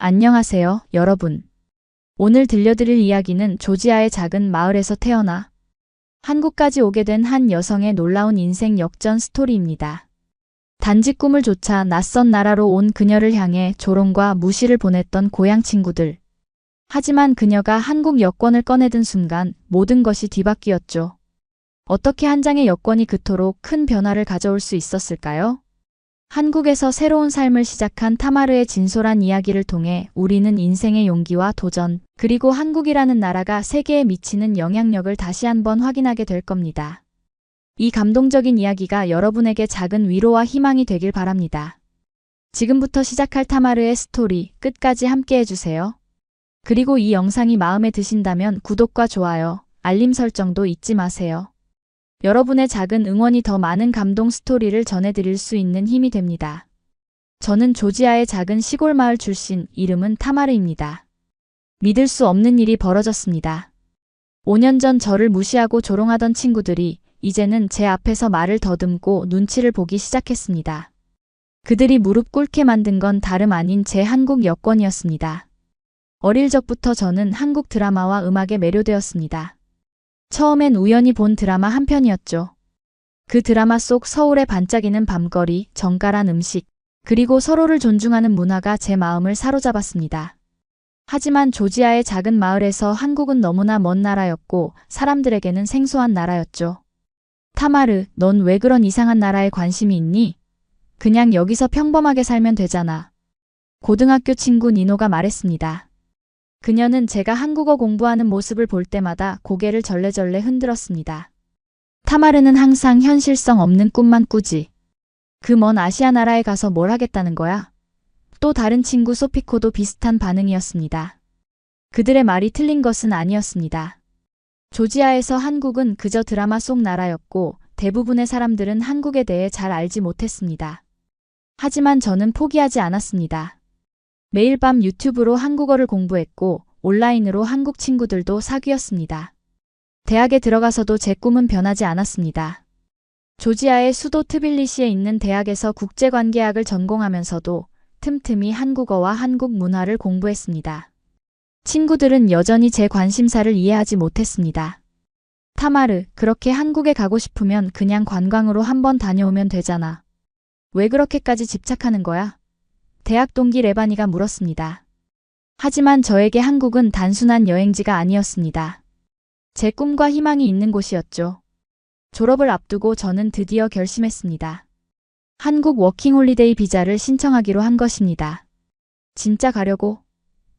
안녕하세요, 여러분. 오늘 들려드릴 이야기는 조지아의 작은 마을에서 태어나 한국까지 오게 된 한 여성의 놀라운 인생 역전 스토리입니다. 단지 꿈을 쫓아 낯선 나라로 온 그녀를 향해 조롱과 무시를 보냈던 고향 친구들. 하지만 그녀가 한국 여권을 꺼내든 순간 모든 것이 뒤바뀌었죠. 어떻게 한 장의 여권이 그토록 큰 변화를 가져올 수 있었을까요? 한국에서 새로운 삶을 시작한 타마르의 진솔한 이야기를 통해 우리는 인생의 용기와 도전, 그리고 한국이라는 나라가 세계에 미치는 영향력을 다시 한번 확인하게 될 겁니다. 이 감동적인 이야기가 여러분에게 작은 위로와 희망이 되길 바랍니다. 지금부터 시작할 타마르의 스토리 끝까지 함께 해주세요. 그리고 이 영상이 마음에 드신다면 구독과 좋아요, 알림 설정도 잊지 마세요. 여러분의 작은 응원이 더 많은 감동 스토리를 전해드릴 수 있는 힘이 됩니다. 저는 조지아의 작은 시골 마을 출신, 이름은 타마르입니다. 믿을 수 없는 일이 벌어졌습니다. 5년 전 저를 무시하고 조롱하던 친구들이 이제는 제 앞에서 말을 더듬고 눈치를 보기 시작했습니다. 그들이 무릎 꿇게 만든 건 다름 아닌 제 한국 여권이었습니다. 어릴 적부터 저는 한국 드라마와 음악에 매료되었습니다. 처음엔 우연히 본 드라마 한 편이었죠. 그 드라마 속 서울의 반짝이는 밤거리, 정갈한 음식, 그리고 서로를 존중하는 문화가 제 마음을 사로잡았습니다. 하지만 조지아의 작은 마을에서 한국은 너무나 먼 나라였고 사람들에게는 생소한 나라였죠. 타마르, 넌 왜 그런 이상한 나라에 관심이 있니? 그냥 여기서 평범하게 살면 되잖아. 고등학교 친구 니노가 말했습니다. 그녀는 제가 한국어 공부하는 모습을 볼 때마다 고개를 절레절레 흔들었습니다. 타마르는 항상 현실성 없는 꿈만 꾸지. 그 먼 아시아 나라에 가서 뭘 하겠다는 거야? 또 다른 친구 소피코도 비슷한 반응이었습니다. 그들의 말이 틀린 것은 아니었습니다. 조지아에서 한국은 그저 드라마 속 나라였고 대부분의 사람들은 한국에 대해 잘 알지 못했습니다. 하지만 저는 포기하지 않았습니다. 매일 밤 유튜브로 한국어를 공부했고 온라인으로 한국 친구들도 사귀었습니다. 대학에 들어가서도 제 꿈은 변하지 않았습니다. 조지아의 수도 트빌리시에 있는 대학에서 국제관계학을 전공하면서도 틈틈이 한국어와 한국 문화를 공부했습니다. 친구들은 여전히 제 관심사를 이해하지 못했습니다. 타마르, 그렇게 한국에 가고 싶으면 그냥 관광으로 한번 다녀오면 되잖아. 왜 그렇게까지 집착하는 거야? 대학 동기 레바니가 물었습니다. 하지만 저에게 한국은 단순한 여행지가 아니었습니다. 제 꿈과 희망이 있는 곳이었죠. 졸업을 앞두고 저는 드디어 결심했습니다. 한국 워킹홀리데이 비자를 신청하기로 한 것입니다. 진짜 가려고?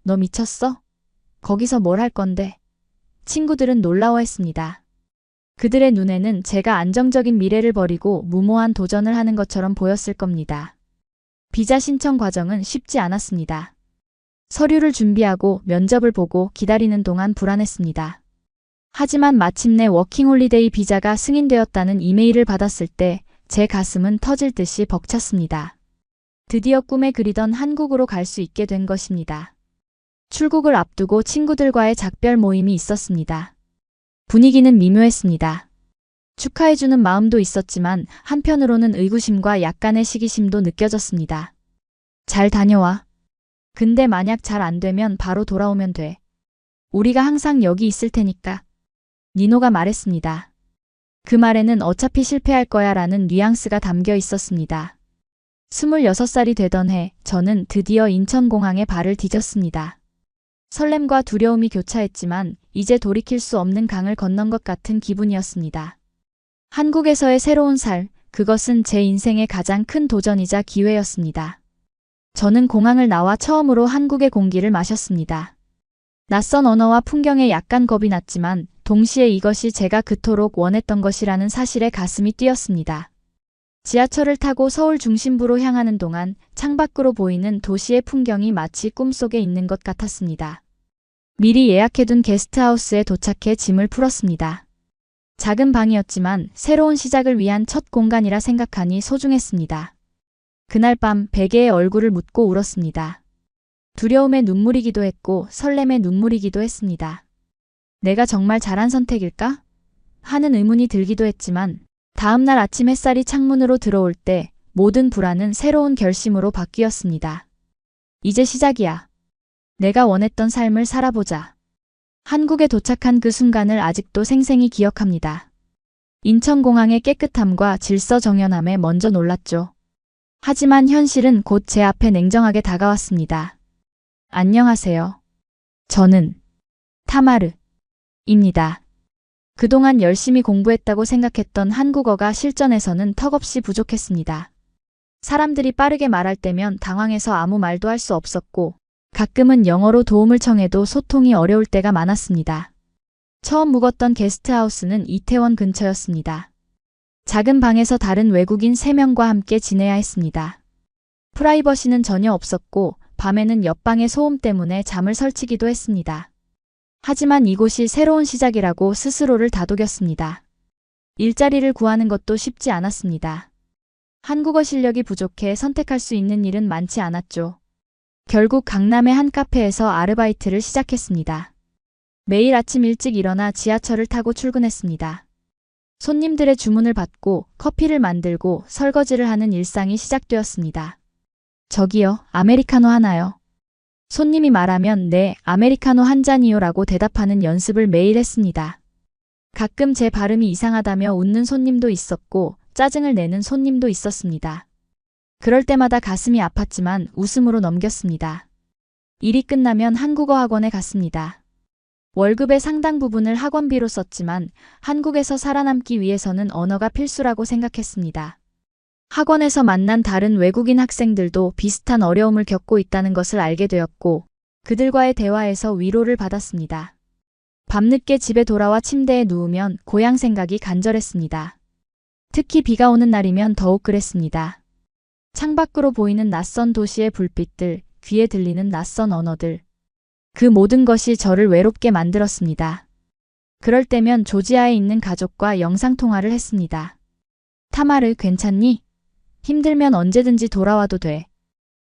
너 미쳤어? 거기서 뭘 할 건데? 친구들은 놀라워했습니다. 그들의 눈에는 제가 안정적인 미래를 버리고 무모한 도전을 하는 것처럼 보였을 겁니다. 비자 신청 과정은 쉽지 않았습니다. 서류를 준비하고 면접을 보고 기다리는 동안 불안했습니다. 하지만 마침내 워킹홀리데이 비자가 승인되었다는 이메일을 받았을 때 제 가슴은 터질 듯이 벅찼습니다. 드디어 꿈에 그리던 한국으로 갈 수 있게 된 것입니다. 출국을 앞두고 친구들과의 작별 모임이 있었습니다. 분위기는 미묘했습니다. 축하해주는 마음도 있었지만 한편으로는 의구심과 약간의 시기심도 느껴졌습니다. 잘 다녀와. 근데 만약 잘 안 되면 바로 돌아오면 돼. 우리가 항상 여기 있을 테니까. 니노가 말했습니다. 그 말에는 어차피 실패할 거야 라는 뉘앙스가 담겨 있었습니다. 26살이 되던 해 저는 드디어 인천공항에 발을 디뎠습니다. 설렘과 두려움이 교차했지만 이제 돌이킬 수 없는 강을 건넌 것 같은 기분이었습니다. 한국에서의 새로운 삶, 그것은 제 인생의 가장 큰 도전이자 기회였습니다. 저는 공항을 나와 처음으로 한국의 공기를 마셨습니다. 낯선 언어와 풍경에 약간 겁이 났지만 동시에 이것이 제가 그토록 원했던 것이라는 사실에 가슴이 뛰었습니다. 지하철을 타고 서울 중심부로 향하는 동안 창밖으로 보이는 도시의 풍경이 마치 꿈속에 있는 것 같았습니다. 미리 예약해둔 게스트하우스에 도착해 짐을 풀었습니다. 작은 방이었지만 새로운 시작을 위한 첫 공간이라 생각하니 소중했습니다. 그날 밤 베개에 얼굴을 묻고 울었습니다. 두려움의 눈물이기도 했고 설렘의 눈물이기도 했습니다. 내가 정말 잘한 선택일까? 하는 의문이 들기도 했지만 다음날 아침 햇살이 창문으로 들어올 때 모든 불안은 새로운 결심으로 바뀌었습니다. 이제 시작이야. 내가 원했던 삶을 살아보자. 한국에 도착한 그 순간을 아직도 생생히 기억합니다. 인천공항의 깨끗함과 질서정연함에 먼저 놀랐죠. 하지만 현실은 곧 제 앞에 냉정하게 다가왔습니다. 안녕하세요. 저는 타마르입니다. 그동안 열심히 공부했다고 생각했던 한국어가 실전에서는 턱없이 부족했습니다. 사람들이 빠르게 말할 때면 당황해서 아무 말도 할 수 없었고, 가끔은 영어로 도움을 청해도 소통이 어려울 때가 많았습니다. 처음 묵었던 게스트하우스는 이태원 근처였습니다. 작은 방에서 다른 외국인 3명과 함께 지내야 했습니다. 프라이버시는 전혀 없었고, 밤에는 옆방의 소음 때문에 잠을 설치기도 했습니다. 하지만 이곳이 새로운 시작이라고 스스로를 다독였습니다. 일자리를 구하는 것도 쉽지 않았습니다. 한국어 실력이 부족해 선택할 수 있는 일은 많지 않았죠. 결국 강남의 한 카페에서 아르바이트를 시작했습니다. 매일 아침 일찍 일어나 지하철을 타고 출근했습니다. 손님들의 주문을 받고 커피를 만들고 설거지를 하는 일상이 시작되었습니다. 저기요, 아메리카노 하나요? 손님이 말하면 네, 아메리카노 한 잔이요 라고 대답하는 연습을 매일 했습니다. 가끔 제 발음이 이상하다며 웃는 손님도 있었고 짜증을 내는 손님도 있었습니다. 그럴 때마다 가슴이 아팠지만 웃음으로 넘겼습니다. 일이 끝나면 한국어 학원에 갔습니다. 월급의 상당 부분을 학원비로 썼지만 한국에서 살아남기 위해서는 언어가 필수라고 생각했습니다. 학원에서 만난 다른 외국인 학생들도 비슷한 어려움을 겪고 있다는 것을 알게 되었고 그들과의 대화에서 위로를 받았습니다. 밤늦게 집에 돌아와 침대에 누우면 고향 생각이 간절했습니다. 특히 비가 오는 날이면 더욱 그랬습니다. 창밖으로 보이는 낯선 도시의 불빛들, 귀에 들리는 낯선 언어들. 그 모든 것이 저를 외롭게 만들었습니다. 그럴 때면 조지아에 있는 가족과 영상통화를 했습니다. 타마르, 괜찮니? 힘들면 언제든지 돌아와도 돼.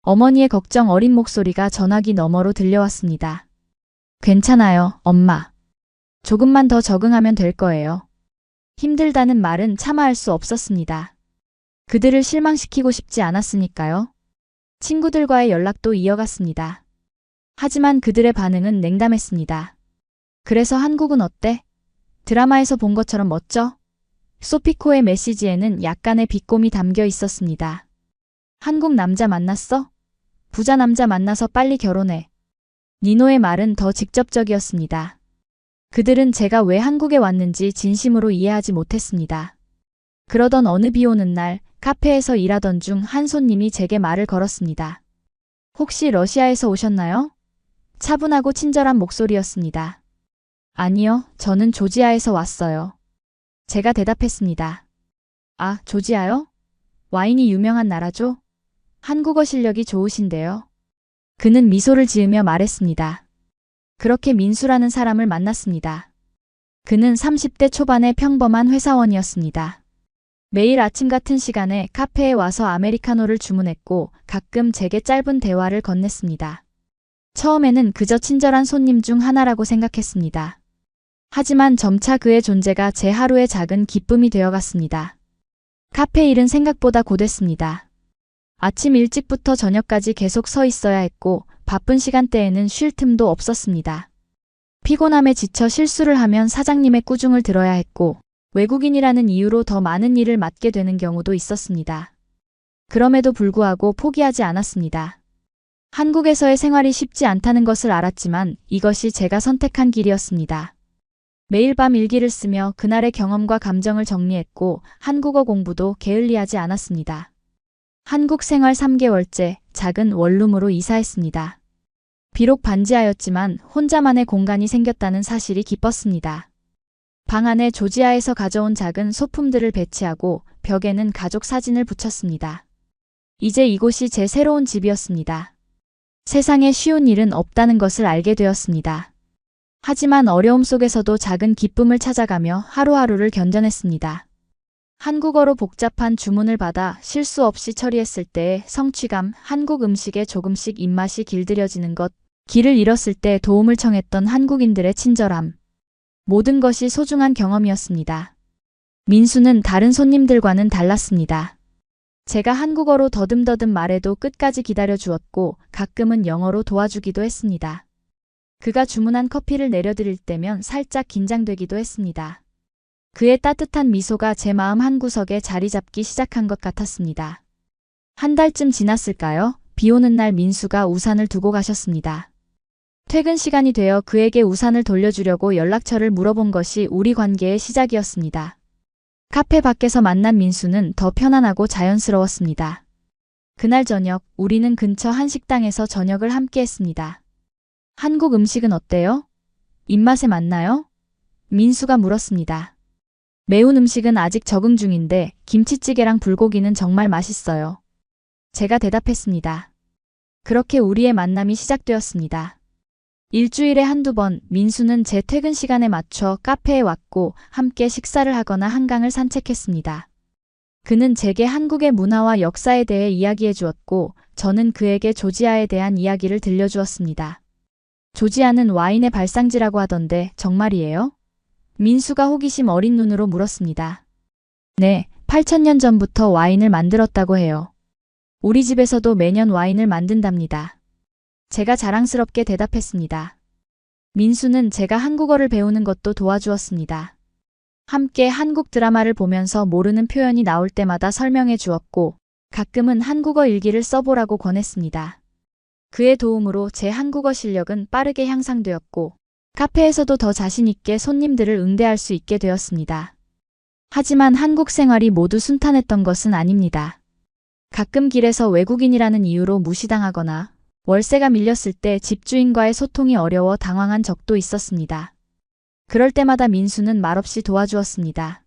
어머니의 걱정 어린 목소리가 전화기 너머로 들려왔습니다. 괜찮아요, 엄마. 조금만 더 적응하면 될 거예요. 힘들다는 말은 차마 할 수 없었습니다. 그들을 실망시키고 싶지 않았으니까요. 친구들과의 연락도 이어갔습니다. 하지만 그들의 반응은 냉담했습니다. 그래서 한국은 어때? 드라마에서 본 것처럼 멋져? 소피코의 메시지에는 약간의 비꼼이 담겨 있었습니다. 한국 남자 만났어? 부자 남자 만나서 빨리 결혼해. 니노의 말은 더 직접적이었습니다. 그들은 제가 왜 한국에 왔는지 진심으로 이해하지 못했습니다. 그러던 어느 비 오는 날 카페에서 일하던 중 한 손님이 제게 말을 걸었습니다. 혹시 러시아에서 오셨나요? 차분하고 친절한 목소리였습니다. 아니요, 저는 조지아에서 왔어요. 제가 대답했습니다. 아, 조지아요? 와인이 유명한 나라죠? 한국어 실력이 좋으신데요. 그는 미소를 지으며 말했습니다. 그렇게 민수라는 사람을 만났습니다. 그는 30대 초반의 평범한 회사원이었습니다. 매일 아침 같은 시간에 카페에 와서 아메리카노를 주문했고 가끔 제게 짧은 대화를 건넸습니다. 처음에는 그저 친절한 손님 중 하나라고 생각했습니다. 하지만 점차 그의 존재가 제 하루의 작은 기쁨이 되어갔습니다. 카페 일은 생각보다 고됐습니다. 아침 일찍부터 저녁까지 계속 서 있어야 했고 바쁜 시간대에는 쉴 틈도 없었습니다. 피곤함에 지쳐 실수를 하면 사장님의 꾸중을 들어야 했고 외국인이라는 이유로 더 많은 일을 맡게 되는 경우도 있었습니다. 그럼에도 불구하고 포기하지 않았습니다. 한국에서의 생활이 쉽지 않다는 것을 알았지만 이것이 제가 선택한 길이었습니다. 매일 밤 일기를 쓰며 그날의 경험과 감정을 정리했고 한국어 공부도 게을리하지 않았습니다. 한국 생활 3개월째 작은 원룸으로 이사했습니다. 비록 반지하였지만 혼자만의 공간이 생겼다는 사실이 기뻤습니다. 방 안에 조지아에서 가져온 작은 소품들을 배치하고 벽에는 가족 사진을 붙였습니다. 이제 이곳이 제 새로운 집이었습니다. 세상에 쉬운 일은 없다는 것을 알게 되었습니다. 하지만 어려움 속에서도 작은 기쁨을 찾아가며 하루하루를 견뎌냈습니다. 한국어로 복잡한 주문을 받아 실수 없이 처리했을 때의 성취감, 한국 음식에 조금씩 입맛이 길들여지는 것, 길을 잃었을 때 도움을 청했던 한국인들의 친절함. 모든 것이 소중한 경험이었습니다. 민수는 다른 손님들과는 달랐습니다. 제가 한국어로 더듬더듬 말해도 끝까지 기다려 주었고 가끔은 영어로 도와주기도 했습니다. 그가 주문한 커피를 내려드릴 때면 살짝 긴장되기도 했습니다. 그의 따뜻한 미소가 제 마음 한구석에 자리 잡기 시작한 것 같았습니다. 한 달쯤 지났을까요? 비 오는 날 민수가 우산을 두고 가셨습니다. 퇴근 시간이 되어 그에게 우산을 돌려주려고 연락처를 물어본 것이 우리 관계의 시작이었습니다. 카페 밖에서 만난 민수는 더 편안하고 자연스러웠습니다. 그날 저녁 우리는 근처 한 식당에서 저녁을 함께 했습니다. 한국 음식은 어때요? 입맛에 맞나요? 민수가 물었습니다. 매운 음식은 아직 적응 중인데 김치찌개랑 불고기는 정말 맛있어요. 제가 대답했습니다. 그렇게 우리의 만남이 시작되었습니다. 일주일에 한두 번 민수는 제 퇴근 시간에 맞춰 카페에 왔고 함께 식사를 하거나 한강을 산책했습니다. 그는 제게 한국의 문화와 역사에 대해 이야기해 주었고 저는 그에게 조지아에 대한 이야기를 들려주었습니다. 조지아는 와인의 발상지라고 하던데 정말이에요? 민수가 호기심 어린 눈으로 물었습니다. 네, 8,000년 전부터 와인을 만들었다고 해요. 우리 집에서도 매년 와인을 만든답니다. 제가 자랑스럽게 대답했습니다. 민수는 제가 한국어를 배우는 것도 도와주었습니다. 함께 한국 드라마를 보면서 모르는 표현이 나올 때마다 설명해 주었고 가끔은 한국어 일기를 써보라고 권했습니다. 그의 도움으로 제 한국어 실력은 빠르게 향상되었고 카페에서도 더 자신 있게 손님들을 응대할 수 있게 되었습니다. 하지만 한국 생활이 모두 순탄했던 것은 아닙니다. 가끔 길에서 외국인이라는 이유로 무시당하거나 월세가 밀렸을 때 집주인과의 소통이 어려워 당황한 적도 있었습니다. 그럴 때마다 민수는 말없이 도와주었습니다.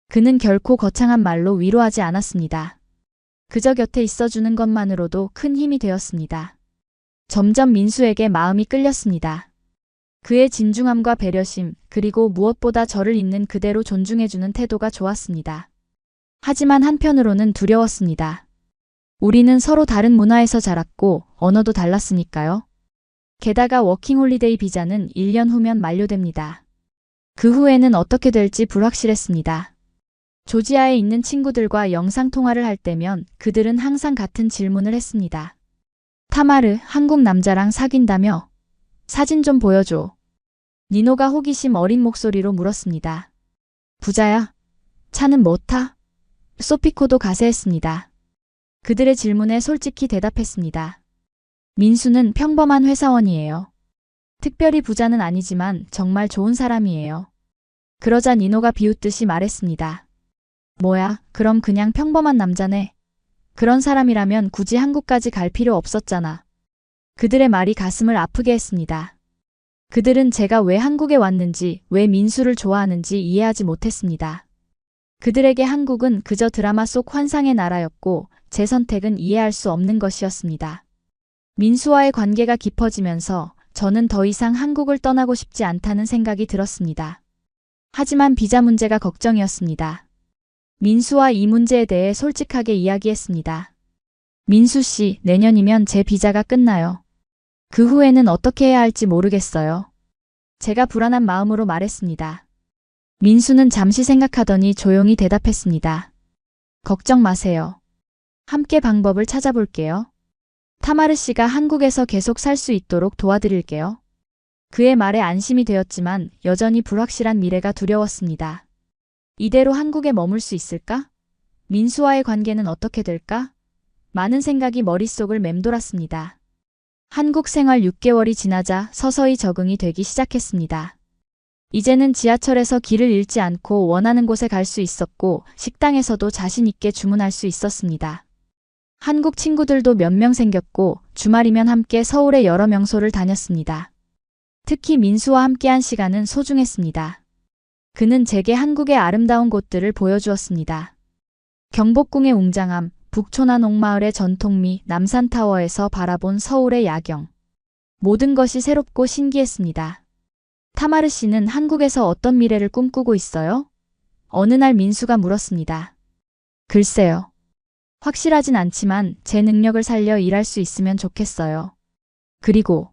그는 결코 거창한 말로 위로하지 않았습니다. 그저 곁에 있어주는 것만으로도 큰 힘이 되었습니다. 점점 민수에게 마음이 끌렸습니다. 그의 진중함과 배려심, 그리고 무엇보다 저를 있는 그대로 존중해주는 태도가 좋았습니다. 하지만 한편으로는 두려웠습니다. 우리는 서로 다른 문화에서 자랐고 언어도 달랐으니까요. 게다가 워킹홀리데이 비자는 1년 후면 만료됩니다. 그 후에는 어떻게 될지 불확실했습니다. 조지아에 있는 친구들과 영상통화를 할 때면 그들은 항상 같은 질문을 했습니다. 타마르, 한국 남자랑 사귄다며? 사진 좀 보여줘. 니노가 호기심 어린 목소리로 물었습니다. 부자야? 차는 뭐 타? 소피코도 가세했습니다. 그들의 질문에 솔직히 대답했습니다. 민수는 평범한 회사원이에요. 특별히 부자는 아니지만 정말 좋은 사람이에요. 그러자 니노가 비웃듯이 말했습니다. 뭐야, 그럼 그냥 평범한 남자네. 그런 사람이라면 굳이 한국까지 갈 필요 없었잖아. 그들의 말이 가슴을 아프게 했습니다. 그들은 제가 왜 한국에 왔는지, 왜 민수를 좋아하는지 이해하지 못했습니다. 그들에게 한국은 그저 드라마 속 환상의 나라였고 제 선택은 이해할 수 없는 것이었습니다. 민수와의 관계가 깊어지면서 저는 더 이상 한국을 떠나고 싶지 않다는 생각이 들었습니다. 하지만 비자 문제가 걱정이었습니다. 민수와 이 문제에 대해 솔직하게 이야기했습니다. 민수 씨, 내년이면 제 비자가 끝나요. 그 후에는 어떻게 해야 할지 모르겠어요. 제가 불안한 마음으로 말했습니다. 민수는 잠시 생각하더니 조용히 대답했습니다. 걱정 마세요. 함께 방법을 찾아볼게요. 타마르 씨가 한국에서 계속 살 수 있도록 도와드릴게요. 그의 말에 안심이 되었지만 여전히 불확실한 미래가 두려웠습니다. 이대로 한국에 머물 수 있을까? 민수와의 관계는 어떻게 될까? 많은 생각이 머릿속을 맴돌았습니다. 한국 생활 6개월이 지나자 서서히 적응이 되기 시작했습니다. 이제는 지하철에서 길을 잃지 않고 원하는 곳에 갈 수 있었고 식당에서도 자신 있게 주문할 수 있었습니다. 한국 친구들도 몇 명 생겼고 주말이면 함께 서울의 여러 명소를 다녔습니다. 특히 민수와 함께한 시간은 소중했습니다. 그는 제게 한국의 아름다운 곳들을 보여주었습니다. 경복궁의 웅장함, 북촌한 옥마을의 전통미, 남산타워에서 바라본 서울의 야경. 모든 것이 새롭고 신기했습니다. 타마르 씨는 한국에서 어떤 미래를 꿈꾸고 있어요? 어느 날 민수가 물었습니다. 글쎄요. 확실하진 않지만 제 능력을 살려 일할 수 있으면 좋겠어요. 그리고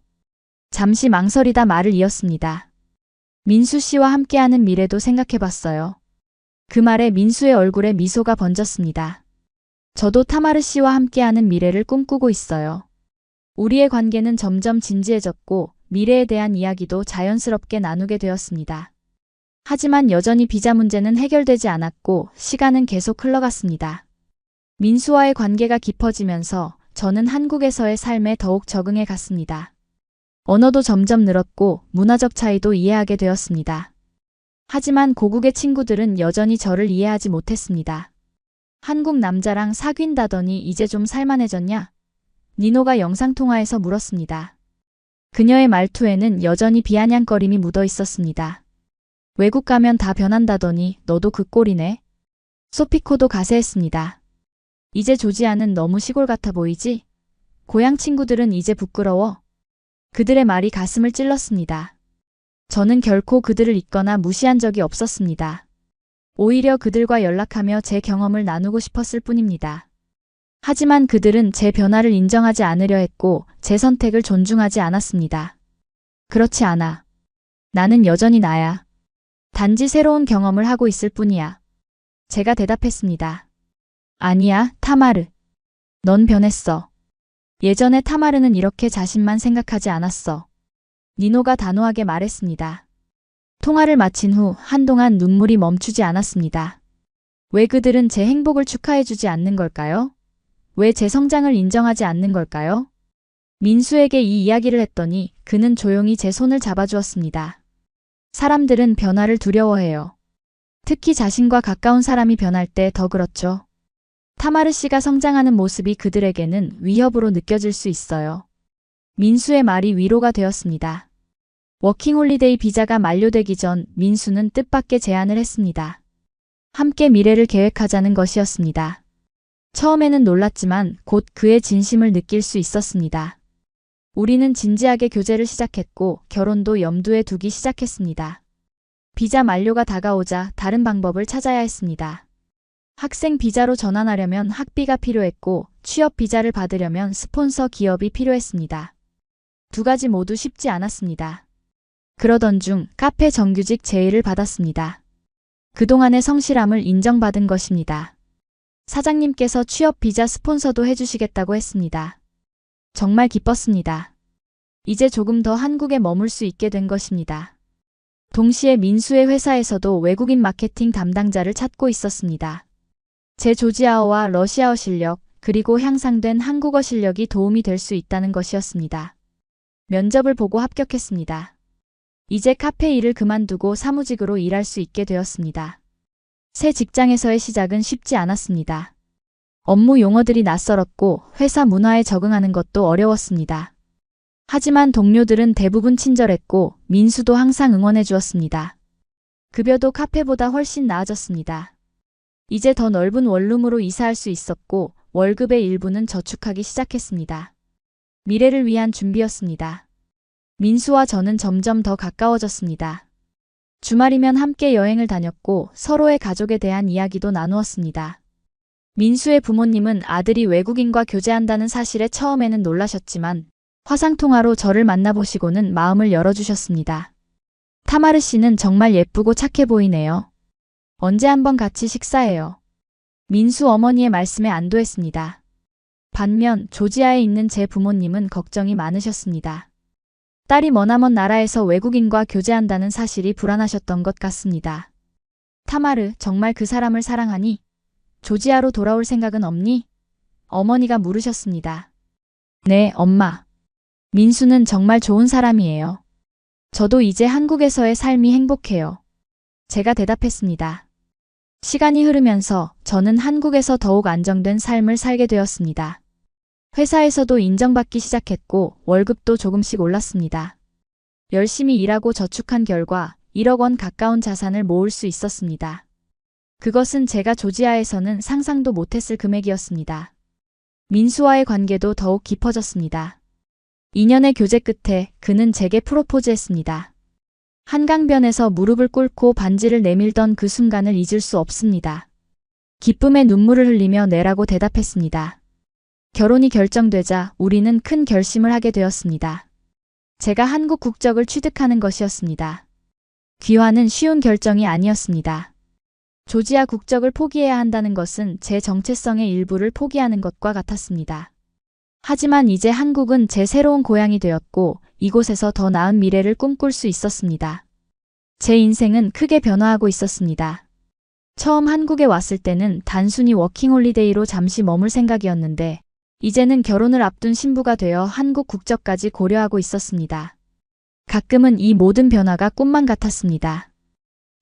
잠시 망설이다 말을 이었습니다. 민수 씨와 함께하는 미래도 생각해봤어요. 그 말에 민수의 얼굴에 미소가 번졌습니다. 저도 타마르 씨와 함께하는 미래를 꿈꾸고 있어요. 우리의 관계는 점점 진지해졌고 미래에 대한 이야기도 자연스럽게 나누게 되었습니다. 하지만 여전히 비자 문제는 해결되지 않았고 시간은 계속 흘러갔습니다. 민수와의 관계가 깊어지면서 저는 한국에서의 삶에 더욱 적응해 갔습니다. 언어도 점점 늘었고 문화적 차이도 이해하게 되었습니다. 하지만 고국의 친구들은 여전히 저를 이해하지 못했습니다. 한국 남자랑 사귄다더니 이제 좀 살만해졌냐? 니노가 영상통화에서 물었습니다. 그녀의 말투에는 여전히 비아냥거림이 묻어 있었습니다. 외국 가면 다 변한다더니 너도 그 꼴이네. 소피코도 가세했습니다. 이제 조지아는 너무 시골 같아 보이지? 고향 친구들은 이제 부끄러워. 그들의 말이 가슴을 찔렀습니다. 저는 결코 그들을 잊거나 무시한 적이 없었습니다. 오히려 그들과 연락하며 제 경험을 나누고 싶었을 뿐입니다. 하지만 그들은 제 변화를 인정하지 않으려 했고 제 선택을 존중하지 않았습니다. 그렇지 않아. 나는 여전히 나야. 단지 새로운 경험을 하고 있을 뿐이야. 제가 대답했습니다. 아니야, 타마르. 넌 변했어. 예전에 타마르는 이렇게 자신만 생각하지 않았어. 니노가 단호하게 말했습니다. 통화를 마친 후 한동안 눈물이 멈추지 않았습니다. 왜 그들은 제 행복을 축하해주지 않는 걸까요? 왜 제 성장을 인정하지 않는 걸까요? 민수에게 이 이야기를 했더니 그는 조용히 제 손을 잡아주었습니다. 사람들은 변화를 두려워해요. 특히 자신과 가까운 사람이 변할 때 더 그렇죠. 타마르 씨가 성장하는 모습이 그들에게는 위협으로 느껴질 수 있어요. 민수의 말이 위로가 되었습니다. 워킹홀리데이 비자가 만료되기 전 민수는 뜻밖의 제안을 했습니다. 함께 미래를 계획하자는 것이었습니다. 처음에는 놀랐지만 곧 그의 진심을 느낄 수 있었습니다. 우리는 진지하게 교제를 시작했고 결혼도 염두에 두기 시작했습니다. 비자 만료가 다가오자 다른 방법을 찾아야 했습니다. 학생 비자로 전환하려면 학비가 필요했고 취업 비자를 받으려면 스폰서 기업이 필요했습니다. 두 가지 모두 쉽지 않았습니다. 그러던 중 카페 정규직 제의를 받았습니다. 그동안의 성실함을 인정받은 것입니다. 사장님께서 취업 비자 스폰서도 해주시겠다고 했습니다. 정말 기뻤습니다. 이제 조금 더 한국에 머물 수 있게 된 것입니다. 동시에 민수의 회사에서도 외국인 마케팅 담당자를 찾고 있었습니다. 제 조지아어와 러시아어 실력, 그리고 향상된 한국어 실력이 도움이 될 수 있다는 것이었습니다. 면접을 보고 합격했습니다. 이제 카페 일을 그만두고 사무직으로 일할 수 있게 되었습니다. 새 직장에서의 시작은 쉽지 않았습니다. 업무 용어들이 낯설었고 회사 문화에 적응하는 것도 어려웠습니다. 하지만 동료들은 대부분 친절했고 민수도 항상 응원해 주었습니다. 급여도 카페보다 훨씬 나아졌습니다. 이제 더 넓은 원룸으로 이사할 수 있었고 월급의 일부는 저축하기 시작했습니다. 미래를 위한 준비였습니다. 민수와 저는 점점 더 가까워졌습니다. 주말이면 함께 여행을 다녔고 서로의 가족에 대한 이야기도 나누었습니다. 민수의 부모님은 아들이 외국인과 교제한다는 사실에 처음에는 놀라셨지만 화상통화로 저를 만나보시고는 마음을 열어주셨습니다. 타마르 씨는 정말 예쁘고 착해 보이네요. 언제 한번 같이 식사해요. 민수 어머니의 말씀에 안도했습니다. 반면 조지아에 있는 제 부모님은 걱정이 많으셨습니다. 딸이 머나먼 나라에서 외국인과 교제한다는 사실이 불안하셨던 것 같습니다. 타마르, 정말 그 사람을 사랑하니? 조지아로 돌아올 생각은 없니? 어머니가 물으셨습니다. 네, 엄마. 민수는 정말 좋은 사람이에요. 저도 이제 한국에서의 삶이 행복해요. 제가 대답했습니다. 시간이 흐르면서 저는 한국에서 더욱 안정된 삶을 살게 되었습니다. 회사에서도 인정받기 시작했고 월급도 조금씩 올랐습니다. 열심히 일하고 저축한 결과 1억 원 가까운 자산을 모을 수 있었습니다. 그것은 제가 조지아에서는 상상도 못했을 금액이었습니다. 민수와의 관계도 더욱 깊어졌습니다. 2년의 교제 끝에 그는 제게 프로포즈했습니다. 한강변에서 무릎을 꿇고 반지를 내밀던 그 순간을 잊을 수 없습니다. 기쁨의 눈물을 흘리며 네라고 대답했습니다. 결혼이 결정되자 우리는 큰 결심을 하게 되었습니다. 제가 한국 국적을 취득하는 것이었습니다. 귀화는 쉬운 결정이 아니었습니다. 조지아 국적을 포기해야 한다는 것은 제 정체성의 일부를 포기하는 것과 같았습니다. 하지만 이제 한국은 제 새로운 고향이 되었고 이곳에서 더 나은 미래를 꿈꿀 수 있었습니다. 제 인생은 크게 변화하고 있었습니다. 처음 한국에 왔을 때는 단순히 워킹홀리데이로 잠시 머물 생각이었는데 이제는 결혼을 앞둔 신부가 되어 한국 국적까지 고려하고 있었습니다. 가끔은 이 모든 변화가 꿈만 같았습니다.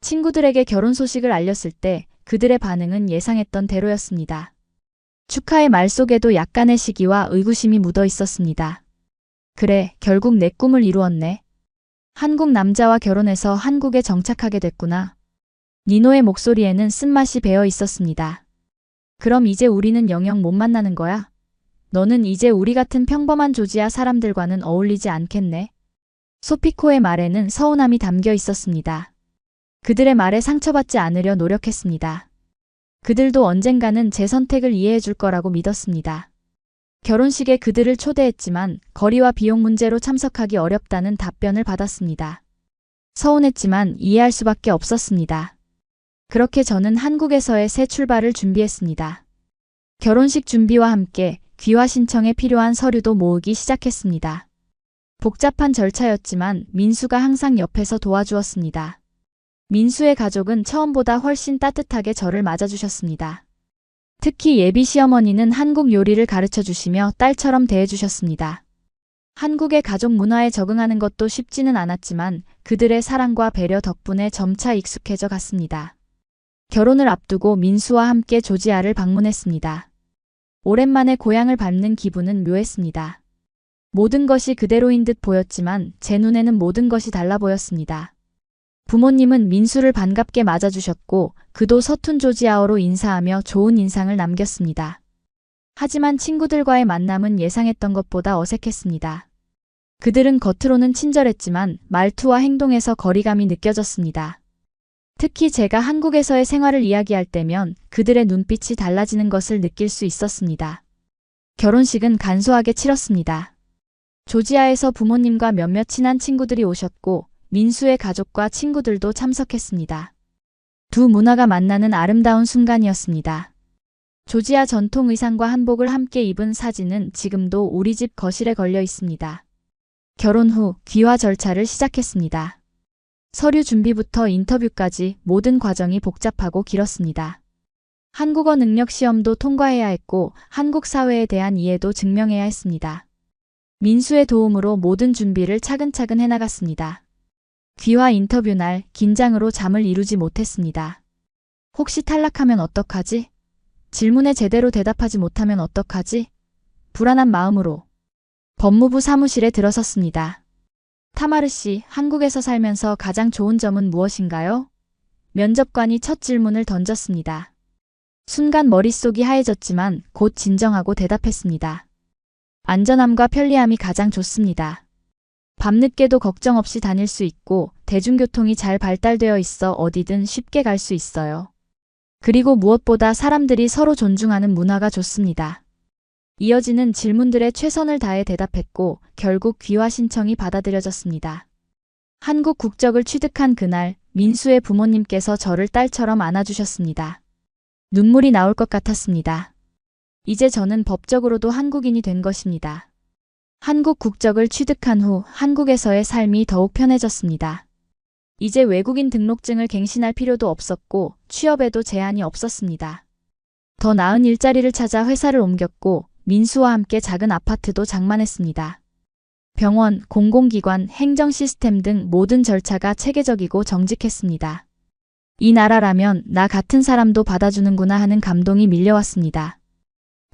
친구들에게 결혼 소식을 알렸을 때 그들의 반응은 예상했던 대로였습니다. 축하의 말 속에도 약간의 시기와 의구심이 묻어 있었습니다. 그래, 결국 내 꿈을 이루었네. 한국 남자와 결혼해서 한국에 정착하게 됐구나. 니노의 목소리에는 쓴맛이 배어 있었습니다. 그럼 이제 우리는 영영 못 만나는 거야? 너는 이제 우리 같은 평범한 조지아 사람들과는 어울리지 않겠네. 소피코의 말에는 서운함이 담겨 있었습니다. 그들의 말에 상처받지 않으려 노력했습니다. 그들도 언젠가는 제 선택을 이해해 줄 거라고 믿었습니다. 결혼식에 그들을 초대했지만 거리와 비용 문제로 참석하기 어렵다는 답변을 받았습니다. 서운했지만 이해할 수밖에 없었습니다. 그렇게 저는 한국에서의 새 출발을 준비했습니다. 결혼식 준비와 함께 귀화 신청에 필요한 서류도 모으기 시작했습니다. 복잡한 절차였지만 민수가 항상 옆에서 도와주었습니다. 민수의 가족은 처음보다 훨씬 따뜻하게 저를 맞아주셨습니다. 특히 예비 시어머니는 한국 요리를 가르쳐 주시며 딸처럼 대해주셨습니다. 한국의 가족 문화에 적응하는 것도 쉽지는 않았지만 그들의 사랑과 배려 덕분에 점차 익숙해져 갔습니다. 결혼을 앞두고 민수와 함께 조지아를 방문했습니다. 오랜만에 고향을 밟는 기분은 묘했습니다. 모든 것이 그대로인 듯 보였지만 제 눈에는 모든 것이 달라 보였습니다. 부모님은 민수를 반갑게 맞아주셨고 그도 서툰 조지아어로 인사하며 좋은 인상을 남겼습니다. 하지만 친구들과의 만남은 예상했던 것보다 어색했습니다. 그들은 겉으로는 친절했지만 말투와 행동에서 거리감이 느껴졌습니다. 특히 제가 한국에서의 생활을 이야기할 때면 그들의 눈빛이 달라지는 것을 느낄 수 있었습니다. 결혼식은 간소하게 치렀습니다. 조지아에서 부모님과 몇몇 친한 친구들이 오셨고 민수의 가족과 친구들도 참석했습니다. 두 문화가 만나는 아름다운 순간이었습니다. 조지아 전통 의상과 한복을 함께 입은 사진은 지금도 우리 집 거실에 걸려 있습니다. 결혼 후 귀화 절차를 시작했습니다. 서류 준비부터 인터뷰까지 모든 과정이 복잡하고 길었습니다. 한국어 능력 시험도 통과해야 했고 한국 사회에 대한 이해도 증명해야 했습니다. 민수의 도움으로 모든 준비를 차근차근 해나갔습니다. 귀화 인터뷰 날 긴장으로 잠을 이루지 못했습니다. 혹시 탈락하면 어떡하지? 질문에 제대로 대답하지 못하면 어떡하지? 불안한 마음으로 법무부 사무실에 들어섰습니다. 타마르 씨, 한국에서 살면서 가장 좋은 점은 무엇인가요? 면접관이 첫 질문을 던졌습니다. 순간 머릿속이 하얘졌지만 곧 진정하고 대답했습니다. 안전함과 편리함이 가장 좋습니다. 밤늦게도 걱정 없이 다닐 수 있고 대중교통이 잘 발달되어 있어 어디든 쉽게 갈 수 있어요. 그리고 무엇보다 사람들이 서로 존중하는 문화가 좋습니다. 이어지는 질문들에 최선을 다해 대답했고 결국 귀화 신청이 받아들여졌습니다. 한국 국적을 취득한 그날 민수의 부모님께서 저를 딸처럼 안아주셨습니다. 눈물이 나올 것 같았습니다. 이제 저는 법적으로도 한국인이 된 것입니다. 한국 국적을 취득한 후 한국에서의 삶이 더욱 편해졌습니다. 이제 외국인 등록증을 갱신할 필요도 없었고 취업에도 제한이 없었습니다. 더 나은 일자리를 찾아 회사를 옮겼고 민수와 함께 작은 아파트도 장만했습니다. 병원, 공공기관, 행정 시스템 등 모든 절차가 체계적이고 정직했습니다. 이 나라라면 나 같은 사람도 받아주는구나 하는 감동이 밀려왔습니다.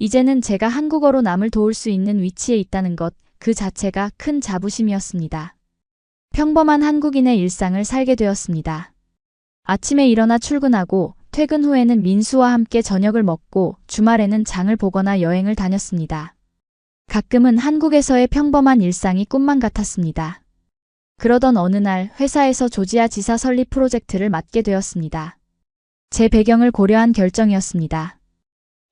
이제는 제가 한국어로 남을 도울 수 있는 위치에 있다는 것, 그 자체가 큰 자부심이었습니다. 평범한 한국인의 일상을 살게 되었습니다. 아침에 일어나 출근하고 퇴근 후에는 민수와 함께 저녁을 먹고 주말에는 장을 보거나 여행을 다녔습니다. 가끔은 한국에서의 평범한 일상이 꿈만 같았습니다. 그러던 어느 날 회사에서 조지아 지사 설립 프로젝트를 맡게 되었습니다. 제 배경을 고려한 결정이었습니다.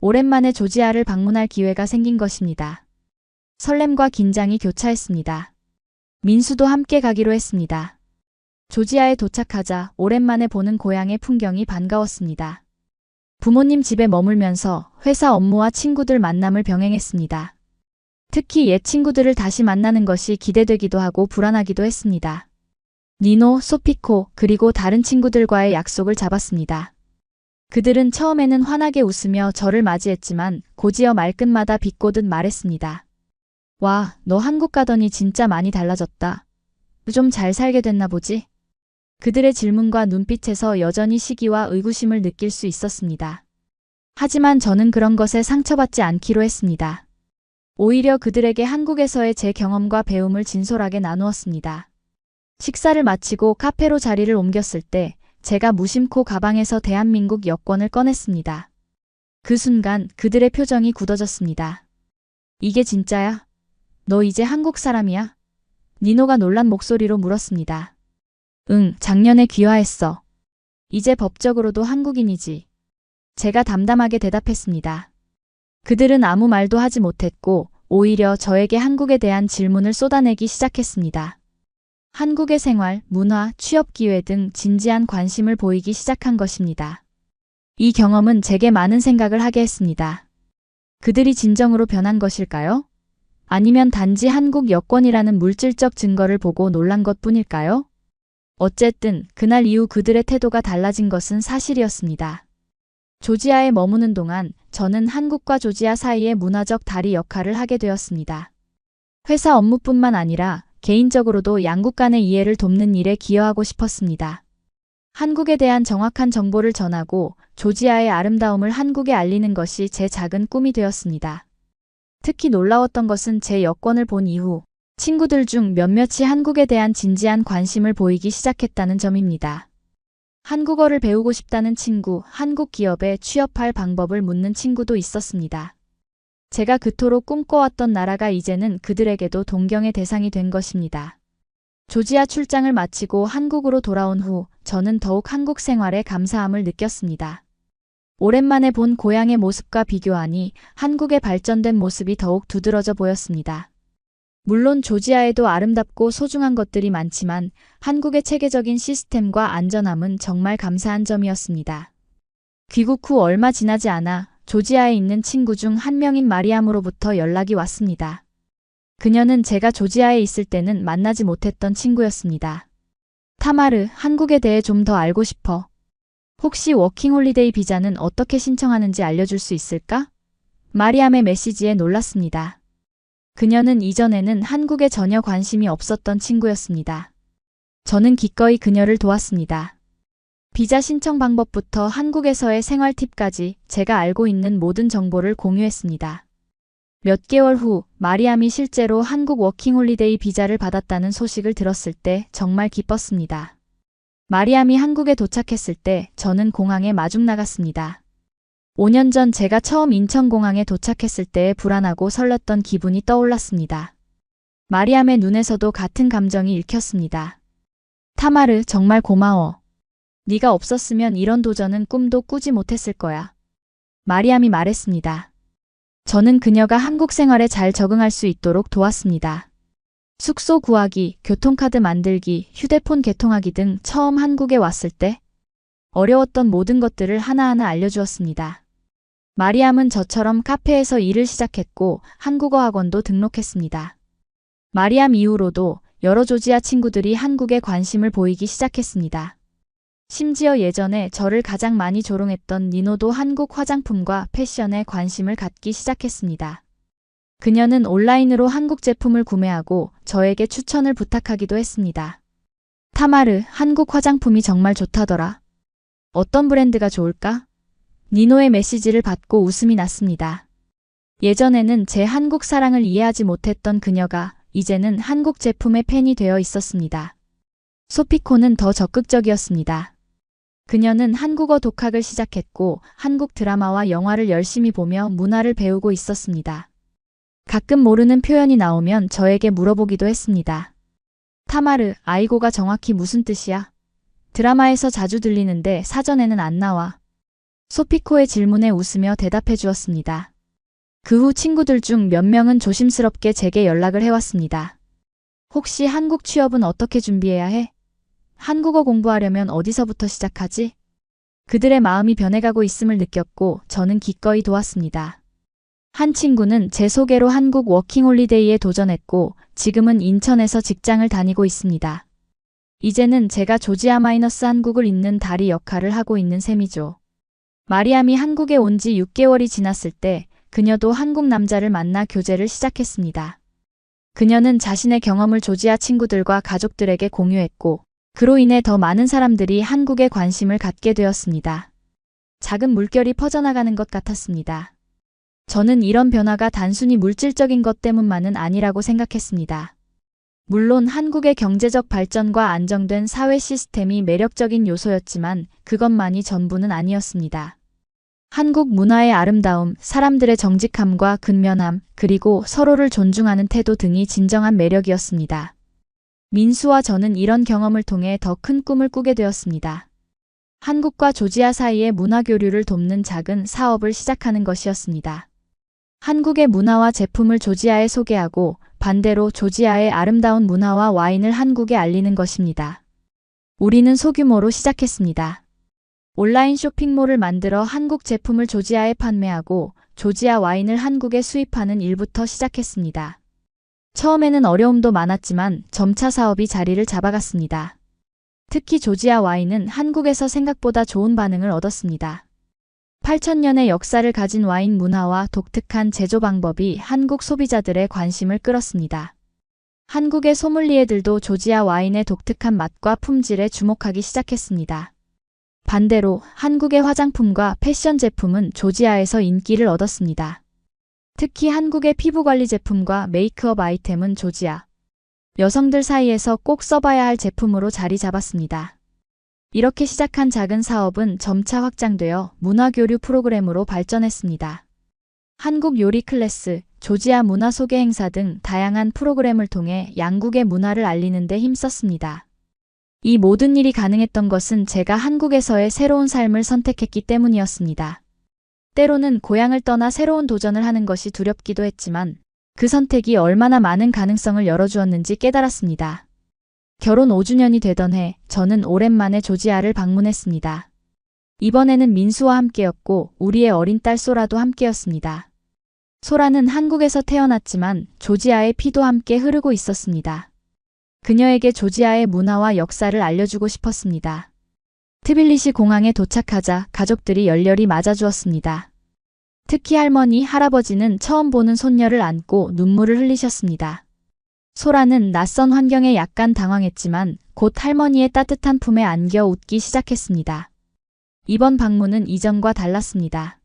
오랜만에 조지아를 방문할 기회가 생긴 것입니다. 설렘과 긴장이 교차했습니다. 민수도 함께 가기로 했습니다. 조지아에 도착하자 오랜만에 보는 고향의 풍경이 반가웠습니다. 부모님 집에 머물면서 회사 업무와 친구들 만남을 병행했습니다. 특히 옛 친구들을 다시 만나는 것이 기대되기도 하고 불안하기도 했습니다. 니노, 소피코, 그리고 다른 친구들과의 약속을 잡았습니다. 그들은 처음에는 환하게 웃으며 저를 맞이했지만 곧이어 말끝마다 비꼬듯 말했습니다. 와, 너 한국 가더니 진짜 많이 달라졌다. 좀 잘 살게 됐나 보지? 그들의 질문과 눈빛에서 여전히 시기와 의구심을 느낄 수 있었습니다. 하지만 저는 그런 것에 상처받지 않기로 했습니다. 오히려 그들에게 한국에서의 제 경험과 배움을 진솔하게 나누었습니다. 식사를 마치고 카페로 자리를 옮겼을 때 제가 무심코 가방에서 대한민국 여권을 꺼냈습니다. 그 순간 그들의 표정이 굳어졌습니다. 이게 진짜야? 너 이제 한국 사람이야? 니노가 놀란 목소리로 물었습니다. 응, 작년에 귀화했어. 이제 법적으로도 한국인이지. 제가 담담하게 대답했습니다. 그들은 아무 말도 하지 못했고 오히려 저에게 한국에 대한 질문을 쏟아내기 시작했습니다. 한국의 생활, 문화, 취업 기회 등 진지한 관심을 보이기 시작한 것입니다. 이 경험은 제게 많은 생각을 하게 했습니다. 그들이 진정으로 변한 것일까요? 아니면 단지 한국 여권이라는 물질적 증거를 보고 놀란 것뿐일까요? 어쨌든 그날 이후 그들의 태도가 달라진 것은 사실이었습니다. 조지아에 머무는 동안 저는 한국과 조지아 사이의 문화적 다리 역할을 하게 되었습니다. 회사 업무뿐만 아니라 개인적으로도 양국 간의 이해를 돕는 일에 기여하고 싶었습니다. 한국에 대한 정확한 정보를 전하고 조지아의 아름다움을 한국에 알리는 것이 제 작은 꿈이 되었습니다. 특히 놀라웠던 것은 제 여권을 본 이후 친구들 중 몇몇이 한국에 대한 진지한 관심을 보이기 시작했다는 점입니다. 한국어를 배우고 싶다는 친구, 한국 기업에 취업할 방법을 묻는 친구도 있었습니다. 제가 그토록 꿈꿔왔던 나라가 이제는 그들에게도 동경의 대상이 된 것입니다. 조지아 출장을 마치고 한국으로 돌아온 후 저는 더욱 한국 생활에 감사함을 느꼈습니다. 오랜만에 본 고향의 모습과 비교하니 한국의 발전된 모습이 더욱 두드러져 보였습니다. 물론 조지아에도 아름답고 소중한 것들이 많지만 한국의 체계적인 시스템과 안전함은 정말 감사한 점이었습니다. 귀국 후 얼마 지나지 않아 조지아에 있는 친구 중 한 명인 마리암으로부터 연락이 왔습니다. 그녀는 제가 조지아에 있을 때는 만나지 못했던 친구였습니다. 타마르, 한국에 대해 좀 더 알고 싶어. 혹시 워킹홀리데이 비자는 어떻게 신청하는지 알려줄 수 있을까? 마리암의 메시지에 놀랐습니다. 그녀는 이전에는 한국에 전혀 관심이 없었던 친구였습니다. 저는 기꺼이 그녀를 도왔습니다. 비자 신청 방법부터 한국에서의 생활 팁까지 제가 알고 있는 모든 정보를 공유했습니다. 몇 개월 후 마리암이 실제로 한국 워킹홀리데이 비자를 받았다는 소식을 들었을 때 정말 기뻤습니다. 마리암이 한국에 도착했을 때 저는 공항에 마중 나갔습니다. 5년 전 제가 처음 인천공항에 도착했을 때의 불안하고 설렜던 기분이 떠올랐습니다. 마리암의 눈에서도 같은 감정이 읽혔습니다. 타마르, 정말 고마워. 네가 없었으면 이런 도전은 꿈도 꾸지 못했을 거야. 마리암이 말했습니다. 저는 그녀가 한국 생활에 잘 적응할 수 있도록 도왔습니다. 숙소 구하기, 교통카드 만들기, 휴대폰 개통하기 등 처음 한국에 왔을 때 어려웠던 모든 것들을 하나하나 알려주었습니다. 마리암은 저처럼 카페에서 일을 시작했고 한국어 학원도 등록했습니다. 마리암 이후로도 여러 조지아 친구들이 한국에 관심을 보이기 시작했습니다. 심지어 예전에 저를 가장 많이 조롱했던 니노도 한국 화장품과 패션에 관심을 갖기 시작했습니다. 그녀는 온라인으로 한국 제품을 구매하고 저에게 추천을 부탁하기도 했습니다. 타마르, 한국 화장품이 정말 좋다더라. 어떤 브랜드가 좋을까? 니노의 메시지를 받고 웃음이 났습니다. 예전에는 제 한국 사랑을 이해하지 못했던 그녀가 이제는 한국 제품의 팬이 되어 있었습니다. 소피코는 더 적극적이었습니다. 그녀는 한국어 독학을 시작했고 한국 드라마와 영화를 열심히 보며 문화를 배우고 있었습니다. 가끔 모르는 표현이 나오면 저에게 물어보기도 했습니다. 타마르, 아이고가 정확히 무슨 뜻이야? 드라마에서 자주 들리는데 사전에는 안 나와. 소피코의 질문에 웃으며 대답해 주었습니다. 그 후 친구들 중 몇 명은 조심스럽게 제게 연락을 해왔습니다. 혹시 한국 취업은 어떻게 준비해야 해? 한국어 공부하려면 어디서부터 시작하지? 그들의 마음이 변해가고 있음을 느꼈고 저는 기꺼이 도왔습니다. 한 친구는 제 소개로 한국 워킹홀리데이에 도전했고 지금은 인천에서 직장을 다니고 있습니다. 이제는 제가 조지아 한국을 잇는 다리 역할을 하고 있는 셈이죠. 마리암이 한국에 온 지 6개월이 지났을 때 그녀도 한국 남자를 만나 교제를 시작했습니다. 그녀는 자신의 경험을 조지아 친구들과 가족들에게 공유했고 그로 인해 더 많은 사람들이 한국에 관심을 갖게 되었습니다. 작은 물결이 퍼져나가는 것 같았습니다. 저는 이런 변화가 단순히 물질적인 것 때문만은 아니라고 생각했습니다. 물론 한국의 경제적 발전과 안정된 사회 시스템이 매력적인 요소였지만 그것만이 전부는 아니었습니다. 한국 문화의 아름다움, 사람들의 정직함과 근면함, 그리고 서로를 존중하는 태도 등이 진정한 매력이었습니다. 민수와 저는 이런 경험을 통해 더 큰 꿈을 꾸게 되었습니다. 한국과 조지아 사이의 문화 교류를 돕는 작은 사업을 시작하는 것이었습니다. 한국의 문화와 제품을 조지아에 소개하고 반대로 조지아의 아름다운 문화와 와인을 한국에 알리는 것입니다. 우리는 소규모로 시작했습니다. 온라인 쇼핑몰을 만들어 한국 제품을 조지아에 판매하고 조지아 와인을 한국에 수입하는 일부터 시작했습니다. 처음에는 어려움도 많았지만 점차 사업이 자리를 잡아갔습니다. 특히 조지아 와인은 한국에서 생각보다 좋은 반응을 얻었습니다. 8,000년의 역사를 가진 와인 문화와 독특한 제조 방법이 한국 소비자들의 관심을 끌었습니다. 한국의 소믈리에들도 조지아 와인의 독특한 맛과 품질에 주목하기 시작했습니다. 반대로 한국의 화장품과 패션 제품은 조지아에서 인기를 얻었습니다. 특히 한국의 피부관리 제품과 메이크업 아이템은 조지아 여성들 사이에서 꼭 써봐야 할 제품으로 자리 잡았습니다. 이렇게 시작한 작은 사업은 점차 확장되어 문화교류 프로그램으로 발전했습니다. 한국 요리 클래스, 조지아 문화 소개 행사 등 다양한 프로그램을 통해 양국의 문화를 알리는 데 힘썼습니다. 이 모든 일이 가능했던 것은 제가 한국에서의 새로운 삶을 선택했기 때문이었습니다. 때로는 고향을 떠나 새로운 도전을 하는 것이 두렵기도 했지만 그 선택이 얼마나 많은 가능성을 열어주었는지 깨달았습니다. 결혼 5주년이 되던 해 저는 오랜만에 조지아를 방문했습니다. 이번에는 민수와 함께였고 우리의 어린 딸 소라도 함께였습니다. 소라는 한국에서 태어났지만 조지아의 피도 함께 흐르고 있었습니다. 그녀에게 조지아의 문화와 역사를 알려주고 싶었습니다. 트빌리시 공항에 도착하자 가족들이 열렬히 맞아주었습니다. 특히 할머니, 할아버지는 처음 보는 손녀를 안고 눈물을 흘리셨습니다. 소라는 낯선 환경에 약간 당황했지만 곧 할머니의 따뜻한 품에 안겨 웃기 시작했습니다. 이번 방문은 이전과 달랐습니다.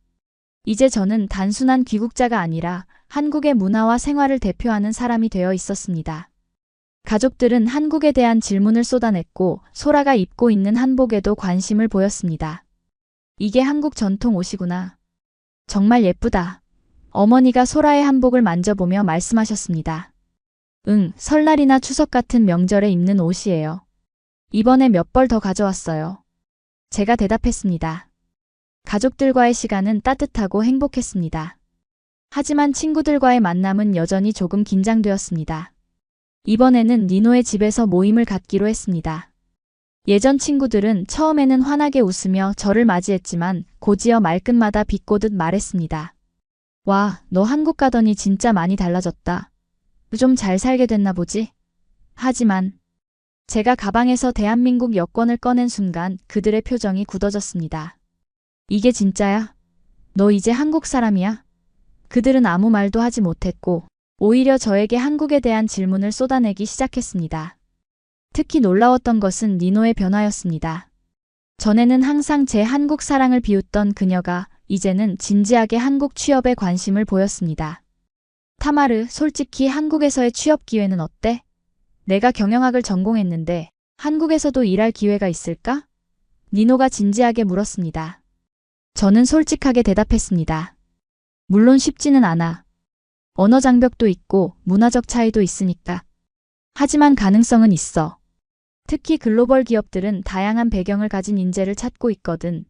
이제 저는 단순한 귀국자가 아니라 한국의 문화와 생활을 대표하는 사람이 되어 있었습니다. 가족들은 한국에 대한 질문을 쏟아냈고 소라가 입고 있는 한복에도 관심을 보였습니다. 이게 한국 전통 옷이구나. 정말 예쁘다. 어머니가 소라의 한복을 만져보며 말씀하셨습니다. 응, 설날이나 추석 같은 명절에 입는 옷이에요. 이번에 몇 벌 더 가져왔어요. 제가 대답했습니다. 가족들과의 시간은 따뜻하고 행복했습니다. 하지만 친구들과의 만남은 여전히 조금 긴장되었습니다. 이번에는 니노의 집에서 모임을 갖기로 했습니다. 예전 친구들은 처음에는 환하게 웃으며 저를 맞이했지만 곧이어 말끝마다 비꼬듯 말했습니다. 와, 너 한국 가더니 진짜 많이 달라졌다. 좀 잘 살게 됐나 보지? 하지만 제가 가방에서 대한민국 여권을 꺼낸 순간 그들의 표정이 굳어졌습니다. 이게 진짜야? 너 이제 한국 사람이야? 그들은 아무 말도 하지 못했고 오히려 저에게 한국에 대한 질문을 쏟아내기 시작했습니다. 특히 놀라웠던 것은 니노의 변화였습니다. 전에는 항상 제 한국 사랑을 비웃던 그녀가 이제는 진지하게 한국 취업에 관심을 보였습니다. 타마르, 솔직히 한국에서의 취업 기회는 어때? 내가 경영학을 전공했는데 한국에서도 일할 기회가 있을까? 니노가 진지하게 물었습니다. 저는 솔직하게 대답했습니다. 물론 쉽지는 않아. 언어 장벽도 있고 문화적 차이도 있으니까. 하지만 가능성은 있어. 특히 글로벌 기업들은 다양한 배경을 가진 인재를 찾고 있거든.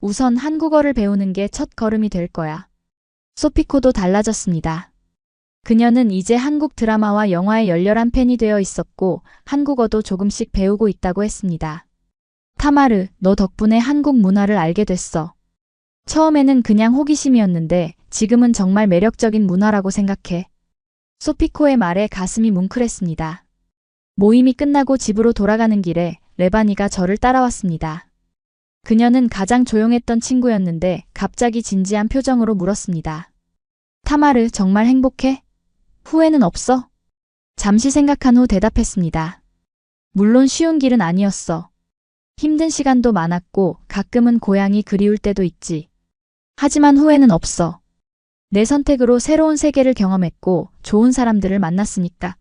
우선 한국어를 배우는 게 첫 걸음이 될 거야. 소피코도 달라졌습니다. 그녀는 이제 한국 드라마와 영화의 열렬한 팬이 되어 있었고 한국어도 조금씩 배우고 있다고 했습니다. 타마르, 너 덕분에 한국 문화를 알게 됐어. 처음에는 그냥 호기심이었는데 지금은 정말 매력적인 문화라고 생각해. 소피코의 말에 가슴이 뭉클했습니다. 모임이 끝나고 집으로 돌아가는 길에 레바니가 저를 따라왔습니다. 그녀는 가장 조용했던 친구였는데 갑자기 진지한 표정으로 물었습니다. 타마르, 정말 행복해? 후회는 없어? 잠시 생각한 후 대답했습니다. 물론 쉬운 길은 아니었어. 힘든 시간도 많았고 가끔은 고향이 그리울 때도 있지. 하지만 후회는 없어. 내 선택으로 새로운 세계를 경험했고 좋은 사람들을 만났으니까.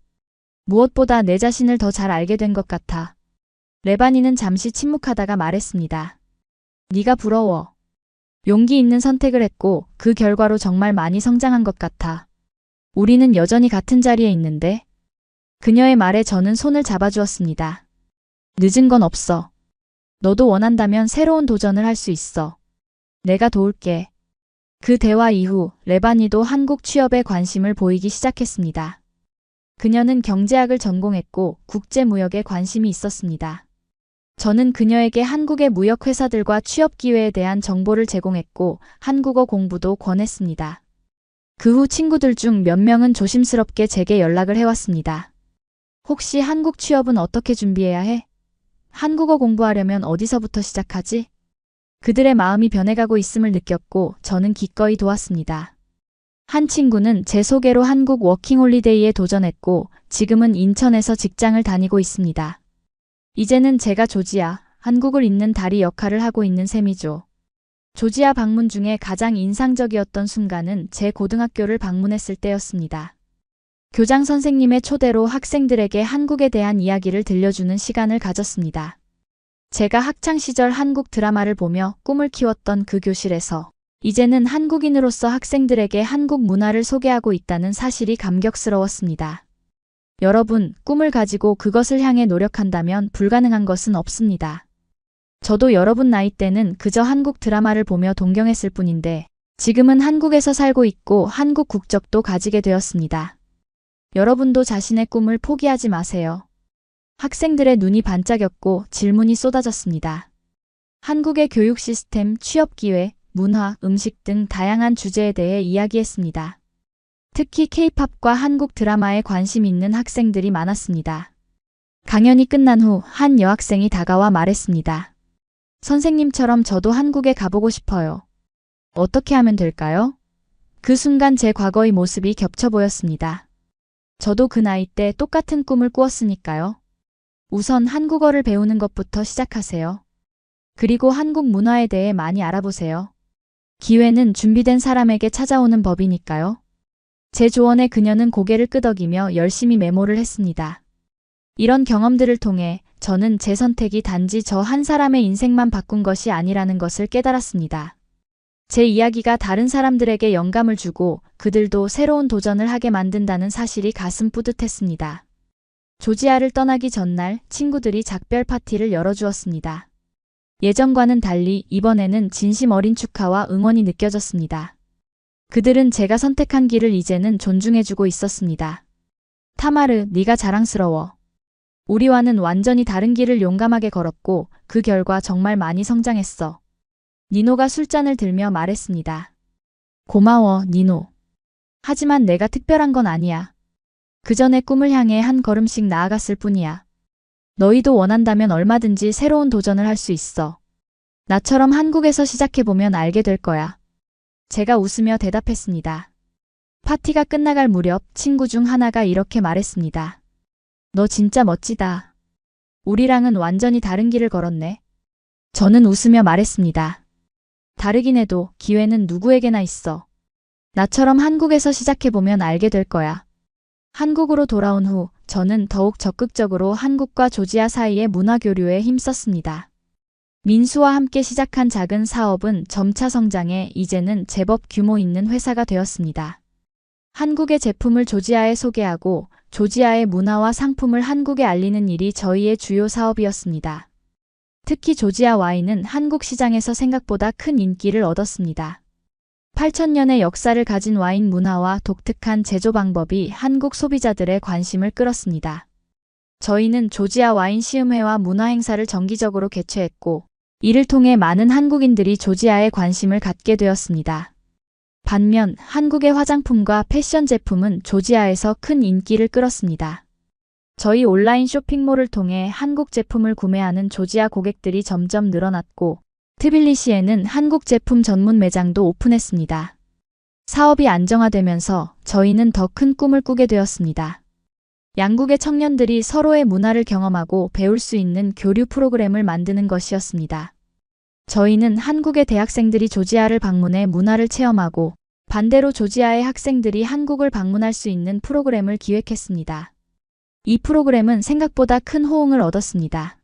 무엇보다 내 자신을 더 잘 알게 된 것 같아. 레바니는 잠시 침묵하다가 말했습니다. 네가 부러워. 용기 있는 선택을 했고 그 결과로 정말 많이 성장한 것 같아. 우리는 여전히 같은 자리에 있는데. 그녀의 말에 저는 손을 잡아주었습니다. 늦은 건 없어. 너도 원한다면 새로운 도전을 할 수 있어. 내가 도울게. 그 대화 이후 레바니도 한국 취업에 관심을 보이기 시작했습니다. 그녀는 경제학을 전공했고 국제무역에 관심이 있었습니다. 저는 그녀에게 한국의 무역회사들과 취업 기회에 대한 정보를 제공했고 한국어 공부도 권했습니다. 그 후 친구들 중 몇 명은 조심스럽게 제게 연락을 해왔습니다. 혹시 한국 취업은 어떻게 준비해야 해? 한국어 공부하려면 어디서부터 시작하지? 그들의 마음이 변해가고 있음을 느꼈고 저는 기꺼이 도왔습니다. 한 친구는 제 소개로 한국 워킹홀리데이에 도전했고 지금은 인천에서 직장을 다니고 있습니다. 이제는 제가 조지아, 한국을 잇는 다리 역할을 하고 있는 셈이죠. 조지아 방문 중에 가장 인상적이었던 순간은 제 고등학교를 방문했을 때였습니다. 교장 선생님의 초대로 학생들에게 한국에 대한 이야기를 들려주는 시간을 가졌습니다. 제가 학창시절 한국 드라마를 보며 꿈을 키웠던 그 교실에서 이제는 한국인으로서 학생들에게 한국 문화를 소개하고 있다는 사실이 감격스러웠습니다. 여러분, 꿈을 가지고 그것을 향해 노력한다면 불가능한 것은 없습니다. 저도 여러분 나이 때는 그저 한국 드라마를 보며 동경했을 뿐인데 지금은 한국에서 살고 있고 한국 국적도 가지게 되었습니다. 여러분도 자신의 꿈을 포기하지 마세요. 학생들의 눈이 반짝였고 질문이 쏟아졌습니다. 한국의 교육 시스템, 취업 기회, 문화, 음식 등 다양한 주제에 대해 이야기했습니다. 특히 K-팝과 한국 드라마에 관심 있는 학생들이 많았습니다. 강연이 끝난 후 한 여학생이 다가와 말했습니다. 선생님처럼 저도 한국에 가보고 싶어요. 어떻게 하면 될까요? 그 순간 제 과거의 모습이 겹쳐 보였습니다. 저도 그 나이 때 똑같은 꿈을 꾸었으니까요. 우선 한국어를 배우는 것부터 시작하세요. 그리고 한국 문화에 대해 많이 알아보세요. 기회는 준비된 사람에게 찾아오는 법이니까요. 제 조언에 그녀는 고개를 끄덕이며 열심히 메모를 했습니다. 이런 경험들을 통해 저는 제 선택이 단지 저 한 사람의 인생만 바꾼 것이 아니라는 것을 깨달았습니다. 제 이야기가 다른 사람들에게 영감을 주고 그들도 새로운 도전을 하게 만든다는 사실이 가슴 뿌듯했습니다. 조지아를 떠나기 전날 친구들이 작별 파티를 열어주었습니다. 예전과는 달리 이번에는 진심 어린 축하와 응원이 느껴졌습니다. 그들은 제가 선택한 길을 이제는 존중해주고 있었습니다. 타마르, 네가 자랑스러워. 우리와는 완전히 다른 길을 용감하게 걸었고 그 결과 정말 많이 성장했어. 니노가 술잔을 들며 말했습니다. 고마워, 니노. 하지만 내가 특별한 건 아니야. 그저 내 꿈을 향해 한 걸음씩 나아갔을 뿐이야. 너희도 원한다면 얼마든지 새로운 도전을 할 수 있어. 나처럼 한국에서 시작해보면 알게 될 거야. 제가 웃으며 대답했습니다. 파티가 끝나갈 무렵 친구 중 하나가 이렇게 말했습니다. 너 진짜 멋지다. 우리랑은 완전히 다른 길을 걸었네. 저는 웃으며 말했습니다. 다르긴 해도 기회는 누구에게나 있어. 나처럼 한국에서 시작해보면 알게 될 거야. 한국으로 돌아온 후 저는 더욱 적극적으로 한국과 조지아 사이의 문화교류에 힘썼습니다. 민수와 함께 시작한 작은 사업은 점차 성장해 이제는 제법 규모 있는 회사가 되었습니다. 한국의 제품을 조지아에 소개하고 조지아의 문화와 상품을 한국에 알리는 일이 저희의 주요 사업이었습니다. 특히 조지아 와인은 한국 시장에서 생각보다 큰 인기를 얻었습니다. 8,000년의 역사를 가진 와인 문화와 독특한 제조 방법이 한국 소비자들의 관심을 끌었습니다. 저희는 조지아 와인 시음회와 문화 행사를 정기적으로 개최했고, 이를 통해 많은 한국인들이 조지아에 관심을 갖게 되었습니다. 반면 한국의 화장품과 패션 제품은 조지아에서 큰 인기를 끌었습니다. 저희 온라인 쇼핑몰을 통해 한국 제품을 구매하는 조지아 고객들이 점점 늘어났고, 트빌리시에는 한국 제품 전문 매장도 오픈했습니다. 사업이 안정화되면서 저희는 더 큰 꿈을 꾸게 되었습니다. 양국의 청년들이 서로의 문화를 경험하고 배울 수 있는 교류 프로그램을 만드는 것이었습니다. 저희는 한국의 대학생들이 조지아를 방문해 문화를 체험하고 반대로 조지아의 학생들이 한국을 방문할 수 있는 프로그램을 기획했습니다. 이 프로그램은 생각보다 큰 호응을 얻었습니다.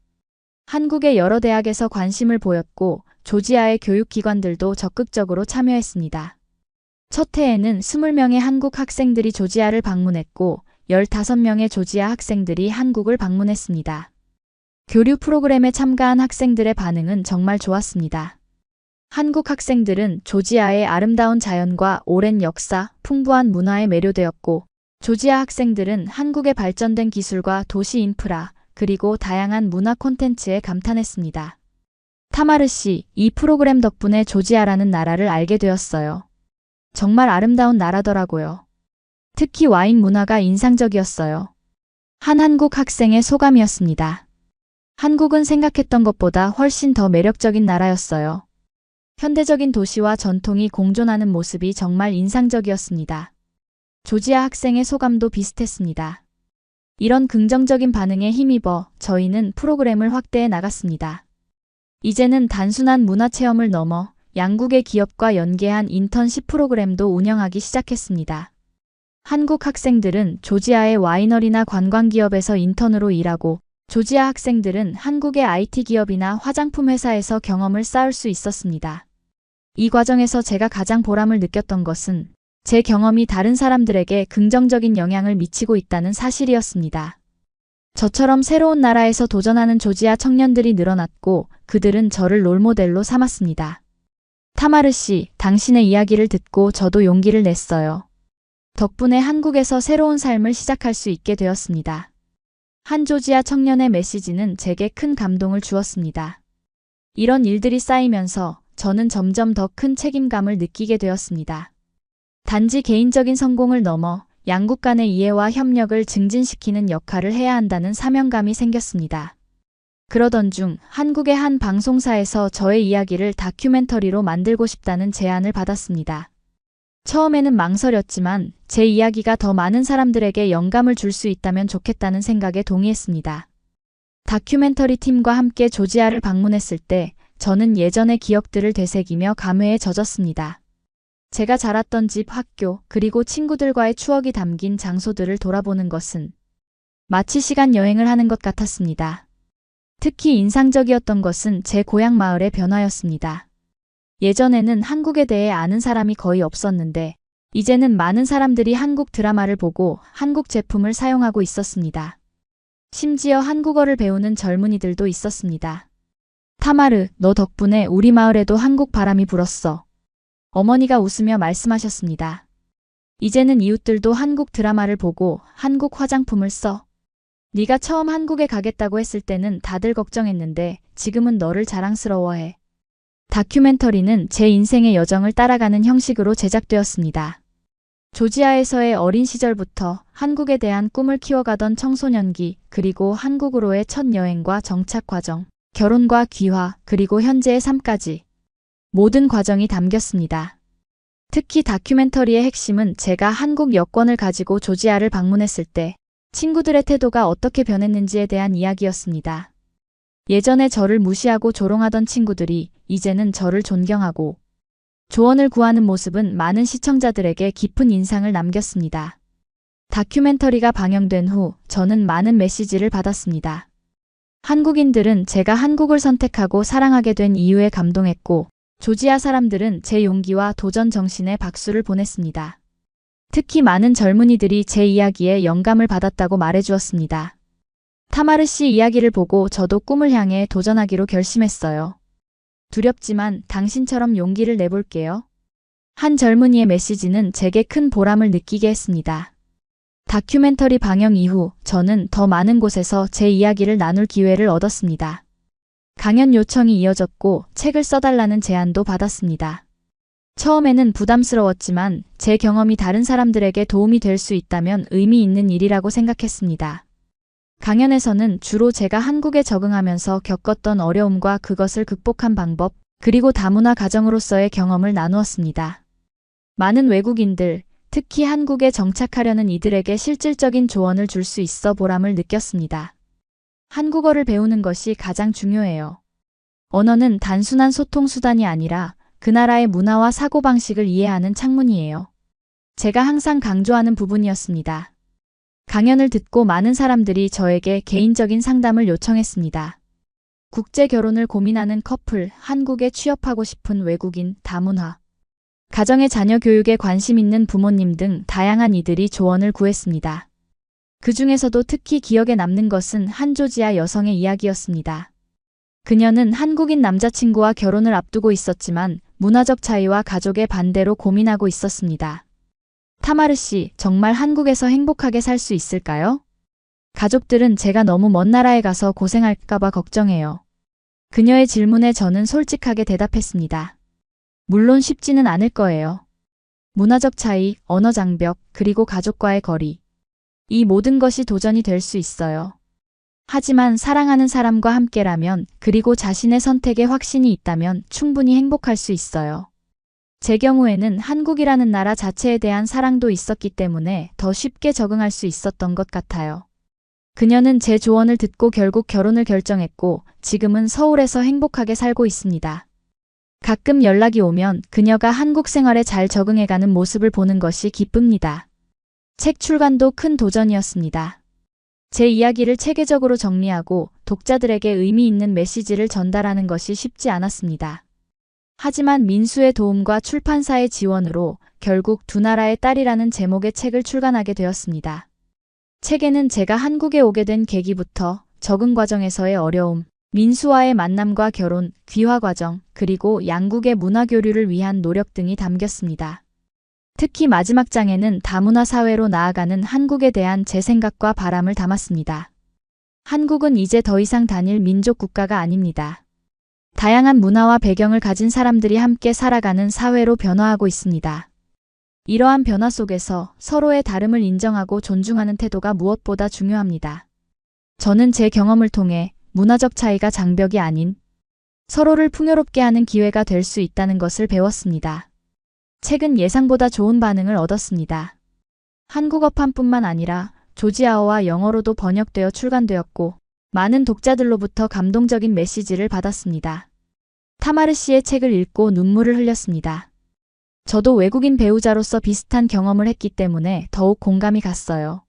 한국의 여러 대학에서 관심을 보였고 조지아의 교육기관들도 적극적으로 참여했습니다. 첫 해에는 20명의 한국 학생들이 조지아를 방문했고 15명의 조지아 학생들이 한국을 방문했습니다. 교류 프로그램에 참가한 학생들의 반응은 정말 좋았습니다. 한국 학생들은 조지아의 아름다운 자연과 오랜 역사, 풍부한 문화에 매료되었고 조지아 학생들은 한국의 발전된 기술과 도시 인프라, 그리고 다양한 문화 콘텐츠에 감탄했습니다. 타마르 씨, 이 프로그램 덕분에 조지아라는 나라를 알게 되었어요. 정말 아름다운 나라더라고요. 특히 와인 문화가 인상적이었어요. 한 한국 학생의 소감이었습니다. 한국은 생각했던 것보다 훨씬 더 매력적인 나라였어요. 현대적인 도시와 전통이 공존하는 모습이 정말 인상적이었습니다. 조지아 학생의 소감도 비슷했습니다. 이런 긍정적인 반응에 힘입어 저희는 프로그램을 확대해 나갔습니다. 이제는 단순한 문화체험을 넘어 양국의 기업과 연계한 인턴십 프로그램도 운영하기 시작했습니다. 한국 학생들은 조지아의 와이너리나 관광기업에서 인턴으로 일하고 조지아 학생들은 한국의 IT 기업이나 화장품 회사에서 경험을 쌓을 수 있었습니다. 이 과정에서 제가 가장 보람을 느꼈던 것은 제 경험이 다른 사람들에게 긍정적인 영향을 미치고 있다는 사실이었습니다. 저처럼 새로운 나라에서 도전하는 조지아 청년들이 늘어났고 그들은 저를 롤모델로 삼았습니다. 타마르 씨, 당신의 이야기를 듣고 저도 용기를 냈어요. 덕분에 한국에서 새로운 삶을 시작할 수 있게 되었습니다. 한 조지아 청년의 메시지는 제게 큰 감동을 주었습니다. 이런 일들이 쌓이면서 저는 점점 더 큰 책임감을 느끼게 되었습니다. 단지 개인적인 성공을 넘어 양국 간의 이해와 협력을 증진시키는 역할을 해야 한다는 사명감이 생겼습니다. 그러던 중 한국의 한 방송사에서 저의 이야기를 다큐멘터리로 만들고 싶다는 제안을 받았습니다. 처음에는 망설였지만 제 이야기가 더 많은 사람들에게 영감을 줄 수 있다면 좋겠다는 생각에 동의했습니다. 다큐멘터리 팀과 함께 조지아를 방문했을 때 저는 예전의 기억들을 되새기며 감회에 젖었습니다. 제가 자랐던 집, 학교, 그리고 친구들과의 추억이 담긴 장소들을 돌아보는 것은 마치 시간 여행을 하는 것 같았습니다. 특히 인상적이었던 것은 제 고향 마을의 변화였습니다. 예전에는 한국에 대해 아는 사람이 거의 없었는데 이제는 많은 사람들이 한국 드라마를 보고 한국 제품을 사용하고 있었습니다. 심지어 한국어를 배우는 젊은이들도 있었습니다. 타마르, 너 덕분에 우리 마을에도 한국 바람이 불었어. 어머니가 웃으며 말씀하셨습니다. 이제는 이웃들도 한국 드라마를 보고 한국 화장품을 써. 네가 처음 한국에 가겠다고 했을 때는 다들 걱정했는데 지금은 너를 자랑스러워해. 다큐멘터리는 제 인생의 여정을 따라가는 형식으로 제작되었습니다. 조지아에서의 어린 시절부터 한국에 대한 꿈을 키워가던 청소년기, 그리고 한국으로의 첫 여행과 정착 과정, 결혼과 귀화, 그리고 현재의 삶까지 모든 과정이 담겼습니다. 특히 다큐멘터리의 핵심은 제가 한국 여권을 가지고 조지아를 방문했을 때 친구들의 태도가 어떻게 변했는지에 대한 이야기였습니다. 예전에 저를 무시하고 조롱하던 친구들이 이제는 저를 존경하고 조언을 구하는 모습은 많은 시청자들에게 깊은 인상을 남겼습니다. 다큐멘터리가 방영된 후 저는 많은 메시지를 받았습니다. 한국인들은 제가 한국을 선택하고 사랑하게 된 이유에 감동했고 조지아 사람들은 제 용기와 도전 정신에 박수를 보냈습니다. 특히 많은 젊은이들이 제 이야기에 영감을 받았다고 말해주었습니다. 타마르 씨 이야기를 보고 저도 꿈을 향해 도전하기로 결심했어요. 두렵지만 당신처럼 용기를 내볼게요. 한 젊은이의 메시지는 제게 큰 보람을 느끼게 했습니다. 다큐멘터리 방영 이후 저는 더 많은 곳에서 제 이야기를 나눌 기회를 얻었습니다. 강연 요청이 이어졌고 책을 써달라는 제안도 받았습니다. 처음에는 부담스러웠지만 제 경험이 다른 사람들에게 도움이 될 수 있다면 의미 있는 일이라고 생각했습니다. 강연에서는 주로 제가 한국에 적응하면서 겪었던 어려움과 그것을 극복한 방법, 그리고 다문화 가정으로서의 경험을 나누었습니다. 많은 외국인들, 특히 한국에 정착하려는 이들에게 실질적인 조언을 줄 수 있어 보람을 느꼈습니다. 한국어를 배우는 것이 가장 중요해요. 언어는 단순한 소통 수단이 아니라 그 나라의 문화와 사고방식을 이해하는 창문이에요. 제가 항상 강조하는 부분이었습니다. 강연을 듣고 많은 사람들이 저에게 개인적인 상담을 요청했습니다. 국제 결혼을 고민하는 커플, 한국에 취업하고 싶은 외국인, 다문화, 가정의 자녀 교육에 관심 있는 부모님 등 다양한 이들이 조언을 구했습니다. 그 중에서도 특히 기억에 남는 것은 한 조지아 여성의 이야기였습니다. 그녀는 한국인 남자친구와 결혼을 앞두고 있었지만 문화적 차이와 가족의 반대로 고민하고 있었습니다. 타마르 씨, 정말 한국에서 행복하게 살 수 있을까요? 가족들은 제가 너무 먼 나라에 가서 고생할까봐 걱정해요. 그녀의 질문에 저는 솔직하게 대답했습니다. 물론 쉽지는 않을 거예요. 문화적 차이, 언어 장벽, 그리고 가족과의 거리. 이 모든 것이 도전이 될 수 있어요. 하지만 사랑하는 사람과 함께라면, 그리고 자신의 선택에 확신이 있다면 충분히 행복할 수 있어요. 제 경우에는 한국이라는 나라 자체에 대한 사랑도 있었기 때문에 더 쉽게 적응할 수 있었던 것 같아요. 그녀는 제 조언을 듣고 결국 결혼을 결정했고 지금은 서울에서 행복하게 살고 있습니다. 가끔 연락이 오면 그녀가 한국 생활에 잘 적응해가는 모습을 보는 것이 기쁩니다. 책 출간도 큰 도전이었습니다. 제 이야기를 체계적으로 정리하고 독자들에게 의미 있는 메시지를 전달하는 것이 쉽지 않았습니다. 하지만 민수의 도움과 출판사의 지원으로 결국 두 나라의 딸이라는 제목의 책을 출간하게 되었습니다. 책에는 제가 한국에 오게 된 계기부터 적응 과정에서의 어려움, 민수와의 만남과 결혼, 귀화 과정, 그리고 양국의 문화 교류를 위한 노력 등이 담겼습니다. 특히 마지막 장에는 다문화 사회로 나아가는 한국에 대한 제 생각과 바람을 담았습니다. 한국은 이제 더 이상 단일 민족 국가가 아닙니다. 다양한 문화와 배경을 가진 사람들이 함께 살아가는 사회로 변화하고 있습니다. 이러한 변화 속에서 서로의 다름을 인정하고 존중하는 태도가 무엇보다 중요합니다. 저는 제 경험을 통해 문화적 차이가 장벽이 아닌 서로를 풍요롭게 하는 기회가 될 수 있다는 것을 배웠습니다. 책은 예상보다 좋은 반응을 얻었습니다. 한국어판뿐만 아니라 조지아어와 영어로도 번역되어 출간되었고 많은 독자들로부터 감동적인 메시지를 받았습니다. 타마르 씨의 책을 읽고 눈물을 흘렸습니다. 저도 외국인 배우자로서 비슷한 경험을 했기 때문에 더욱 공감이 갔어요.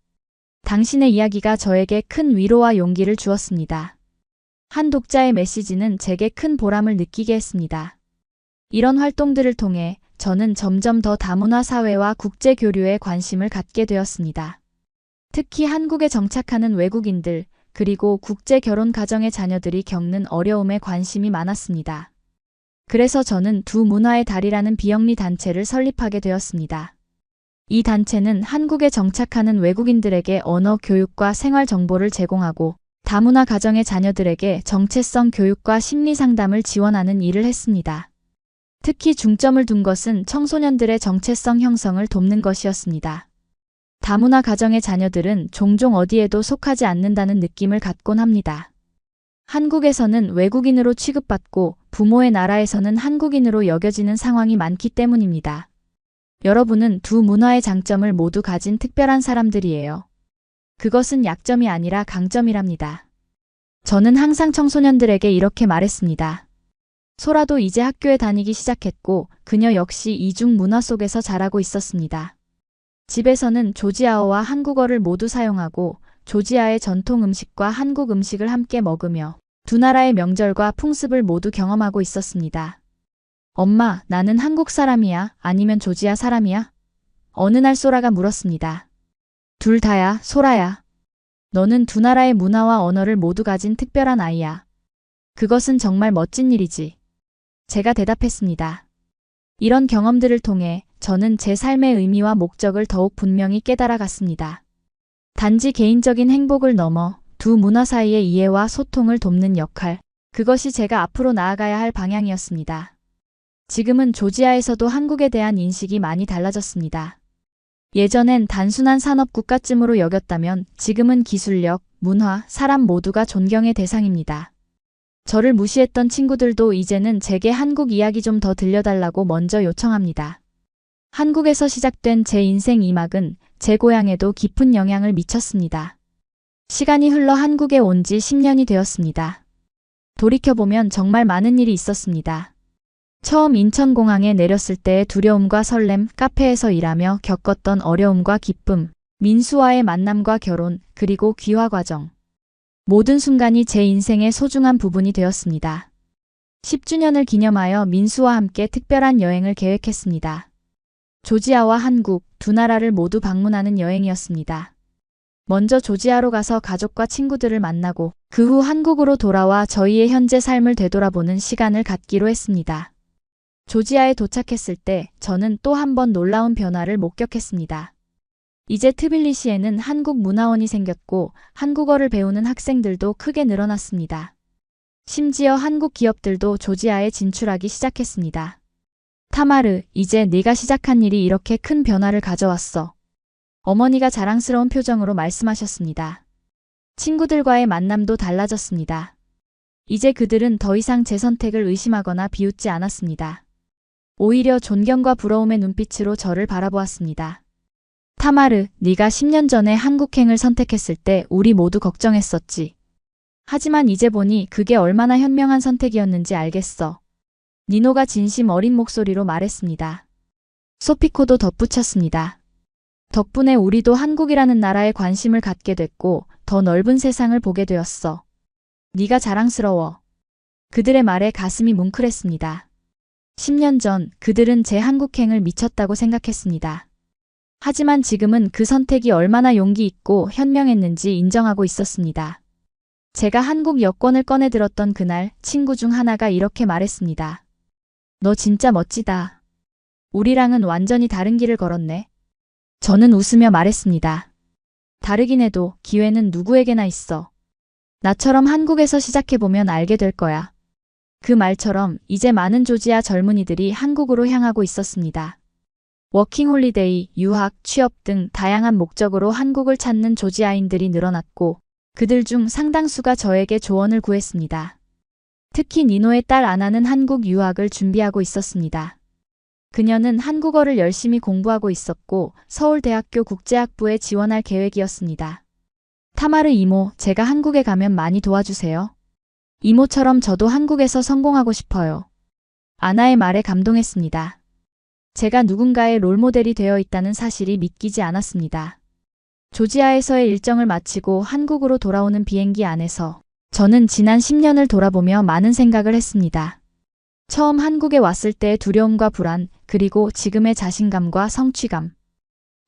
당신의 이야기가 저에게 큰 위로와 용기를 주었습니다. 한 독자의 메시지는 제게 큰 보람을 느끼게 했습니다. 이런 활동들을 통해 저는 점점 더 다문화 사회와 국제 교류에 관심을 갖게 되었습니다. 특히 한국에 정착하는 외국인들, 그리고 국제 결혼 가정의 자녀들이 겪는 어려움에 관심이 많았습니다. 그래서 저는 두 문화의 달이라는 비영리 단체를 설립하게 되었습니다. 이 단체는 한국에 정착하는 외국인들에게 언어 교육과 생활 정보를 제공하고 다문화 가정의 자녀들에게 정체성 교육과 심리 상담을 지원하는 일을 했습니다. 특히 중점을 둔 것은 청소년들의 정체성 형성을 돕는 것이었습니다. 다문화 가정의 자녀들은 종종 어디에도 속하지 않는다는 느낌을 갖곤 합니다. 한국에서는 외국인으로 취급받고 부모의 나라에서는 한국인으로 여겨지는 상황이 많기 때문입니다. 여러분은 두 문화의 장점을 모두 가진 특별한 사람들이에요. 그것은 약점이 아니라 강점이랍니다. 저는 항상 청소년들에게 이렇게 말했습니다. 소라도 이제 학교에 다니기 시작했고 그녀 역시 이중 문화 속에서 자라고 있었습니다. 집에서는 조지아어와 한국어를 모두 사용하고 조지아의 전통 음식과 한국 음식을 함께 먹으며 두 나라의 명절과 풍습을 모두 경험하고 있었습니다. 엄마, 나는 한국 사람이야? 아니면 조지아 사람이야? 어느 날 소라가 물었습니다. 둘 다야, 소라야. 너는 두 나라의 문화와 언어를 모두 가진 특별한 아이야. 그것은 정말 멋진 일이지. 제가 대답했습니다. 이런 경험들을 통해 저는 제 삶의 의미와 목적을 더욱 분명히 깨달아갔습니다. 단지 개인적인 행복을 넘어 두 문화 사이의 이해와 소통을 돕는 역할, 그것이 제가 앞으로 나아가야 할 방향이었습니다. 지금은 조지아에서도 한국에 대한 인식이 많이 달라졌습니다. 예전엔 단순한 산업 국가쯤으로 여겼다면 지금은 기술력, 문화, 사람 모두가 존경의 대상입니다. 저를 무시했던 친구들도 이제는 제게 한국 이야기 좀 더 들려달라고 먼저 요청합니다. 한국에서 시작된 제 인생 2막은 제 고향에도 깊은 영향을 미쳤습니다. 시간이 흘러 한국에 온 지 10년이 되었습니다. 돌이켜보면 정말 많은 일이 있었습니다. 처음 인천공항에 내렸을 때의 두려움과 설렘, 카페에서 일하며 겪었던 어려움과 기쁨, 민수와의 만남과 결혼, 그리고 귀화 과정. 모든 순간이 제 인생의 소중한 부분이 되었습니다. 10주년을 기념하여 민수와 함께 특별한 여행을 계획했습니다. 조지아와 한국 두 나라를 모두 방문하는 여행이었습니다. 먼저 조지아로 가서 가족과 친구들을 만나고 그 후 한국으로 돌아와 저희의 현재 삶을 되돌아보는 시간을 갖기로 했습니다. 조지아에 도착했을 때 저는 또 한 번 놀라운 변화를 목격했습니다. 이제 트빌리시에는 한국 문화원이 생겼고 한국어를 배우는 학생들도 크게 늘어났습니다. 심지어 한국 기업들도 조지아에 진출하기 시작했습니다. 타마르, 이제 네가 시작한 일이 이렇게 큰 변화를 가져왔어. 어머니가 자랑스러운 표정으로 말씀하셨습니다. 친구들과의 만남도 달라졌습니다. 이제 그들은 더 이상 제 선택을 의심하거나 비웃지 않았습니다. 오히려 존경과 부러움의 눈빛으로 저를 바라보았습니다. 타마르, 네가 10년 전에 한국행을 선택했을 때 우리 모두 걱정했었지. 하지만 이제 보니 그게 얼마나 현명한 선택이었는지 알겠어. 니노가 진심 어린 목소리로 말했습니다. 소피코도 덧붙였습니다. 덕분에 우리도 한국이라는 나라에 관심을 갖게 됐고 더 넓은 세상을 보게 되었어. 네가 자랑스러워. 그들의 말에 가슴이 뭉클했습니다. 10년 전 그들은 제 한국행을 미쳤다고 생각했습니다. 하지만 지금은 그 선택이 얼마나 용기 있고 현명했는지 인정하고 있었습니다. 제가 한국 여권을 꺼내 들었던 그날 친구 중 하나가 이렇게 말했습니다. 너 진짜 멋지다. 우리랑은 완전히 다른 길을 걸었네. 저는 웃으며 말했습니다. 다르긴 해도 기회는 누구에게나 있어. 나처럼 한국에서 시작해보면 알게 될 거야. 그 말처럼 이제 많은 조지아 젊은이들이 한국으로 향하고 있었습니다. 워킹홀리데이, 유학, 취업 등 다양한 목적으로 한국을 찾는 조지아인들이 늘어났고 그들 중 상당수가 저에게 조언을 구했습니다. 특히 니노의 딸 아나는 한국 유학을 준비하고 있었습니다. 그녀는 한국어를 열심히 공부하고 있었고 서울대학교 국제학부에 지원할 계획이었습니다. 타마르 이모, 제가 한국에 가면 많이 도와주세요. 이모처럼 저도 한국에서 성공하고 싶어요. 아나의 말에 감동했습니다. 제가 누군가의 롤모델이 되어 있다는 사실이 믿기지 않았습니다. 조지아에서의 일정을 마치고 한국으로 돌아오는 비행기 안에서 저는 지난 10년을 돌아보며 많은 생각을 했습니다. 처음 한국에 왔을 때의 두려움과 불안, 그리고 지금의 자신감과 성취감.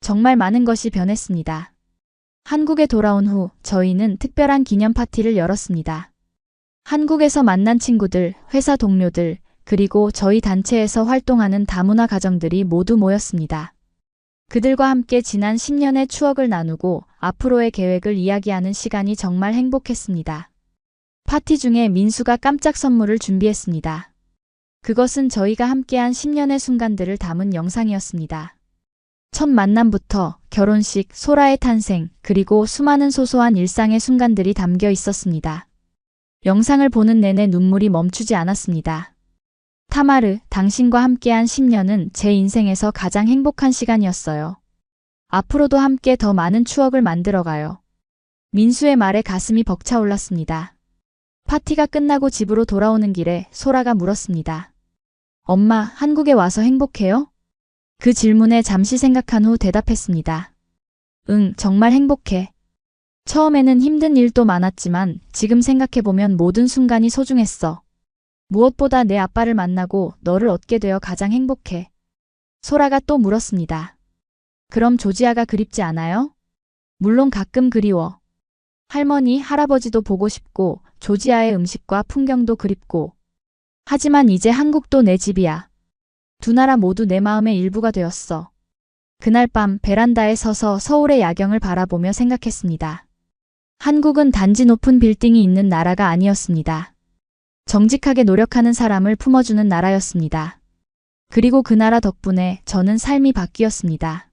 정말 많은 것이 변했습니다. 한국에 돌아온 후 저희는 특별한 기념 파티를 열었습니다. 한국에서 만난 친구들, 회사 동료들, 그리고 저희 단체에서 활동하는 다문화 가정들이 모두 모였습니다. 그들과 함께 지난 10년의 추억을 나누고 앞으로의 계획을 이야기하는 시간이 정말 행복했습니다. 파티 중에 민수가 깜짝 선물을 준비했습니다. 그것은 저희가 함께한 10년의 순간들을 담은 영상이었습니다. 첫 만남부터 결혼식, 소라의 탄생, 그리고 수많은 소소한 일상의 순간들이 담겨 있었습니다. 영상을 보는 내내 눈물이 멈추지 않았습니다. 타마르, 당신과 함께한 10년은 제 인생에서 가장 행복한 시간이었어요. 앞으로도 함께 더 많은 추억을 만들어가요. 민수의 말에 가슴이 벅차올랐습니다. 파티가 끝나고 집으로 돌아오는 길에 소라가 물었습니다. 엄마, 한국에 와서 행복해요? 그 질문에 잠시 생각한 후 대답했습니다. 응, 정말 행복해. 처음에는 힘든 일도 많았지만 지금 생각해보면 모든 순간이 소중했어. 무엇보다 내 아빠를 만나고 너를 얻게 되어 가장 행복해. 소라가 또 물었습니다. 그럼 조지아가 그립지 않아요? 물론 가끔 그리워. 할머니, 할아버지도 보고 싶고 조지아의 음식과 풍경도 그립고. 하지만 이제 한국도 내 집이야. 두 나라 모두 내 마음의 일부가 되었어. 그날 밤 베란다에 서서 서울의 야경을 바라보며 생각했습니다. 한국은 단지 높은 빌딩이 있는 나라가 아니었습니다. 정직하게 노력하는 사람을 품어주는 나라였습니다. 그리고 그 나라 덕분에 저는 삶이 바뀌었습니다.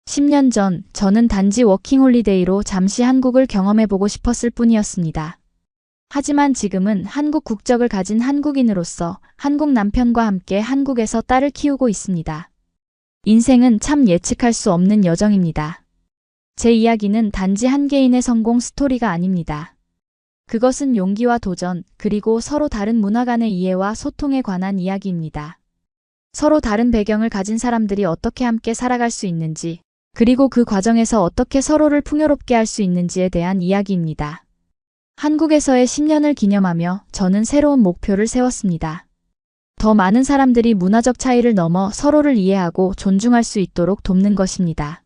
10년 전 저는 단지 워킹홀리데이로 잠시 한국을 경험해보고 싶었을 뿐이었습니다. 하지만 지금은 한국 국적을 가진 한국인으로서 한국 남편과 함께 한국에서 딸을 키우고 있습니다. 인생은 참 예측할 수 없는 여정입니다. 제 이야기는 단지 한 개인의 성공 스토리가 아닙니다. 그것은 용기와 도전, 그리고 서로 다른 문화 간의 이해와 소통에 관한 이야기입니다. 서로 다른 배경을 가진 사람들이 어떻게 함께 살아갈 수 있는지, 그리고 그 과정에서 어떻게 서로를 풍요롭게 할 수 있는지에 대한 이야기입니다. 한국에서의 10년을 기념하며 저는 새로운 목표를 세웠습니다. 더 많은 사람들이 문화적 차이를 넘어 서로를 이해하고 존중할 수 있도록 돕는 것입니다.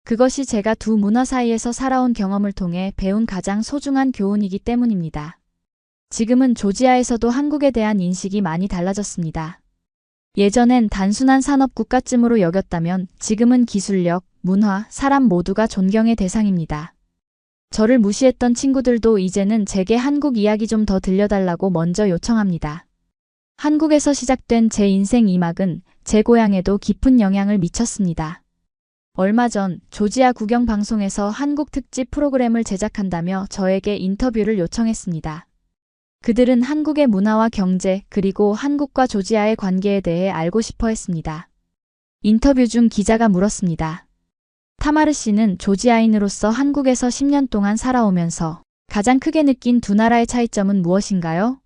그것이 제가 두 문화 사이에서 살아온 경험을 통해 배운 가장 소중한 교훈이기 때문입니다. 지금은 조지아에서도 한국에 대한 인식이 많이 달라졌습니다. 예전엔 단순한 산업 국가쯤으로 여겼다면 지금은 기술력, 문화, 사람 모두가 존경의 대상입니다. 저를 무시했던 친구들도 이제는 제게 한국 이야기 좀 더 들려달라고 먼저 요청합니다. 한국에서 시작된 제 인생 2막은 제 고향에도 깊은 영향을 미쳤습니다. 얼마 전 조지아 구경 방송에서 한국 특집 프로그램을 제작한다며 저에게 인터뷰를 요청했습니다. 그들은 한국의 문화와 경제, 그리고 한국과 조지아의 관계에 대해 알고 싶어 했습니다. 인터뷰 중 기자가 물었습니다. 타마르 씨는 조지아인으로서 한국에서 10년 동안 살아오면서 가장 크게 느낀 두 나라의 차이점은 무엇인가요?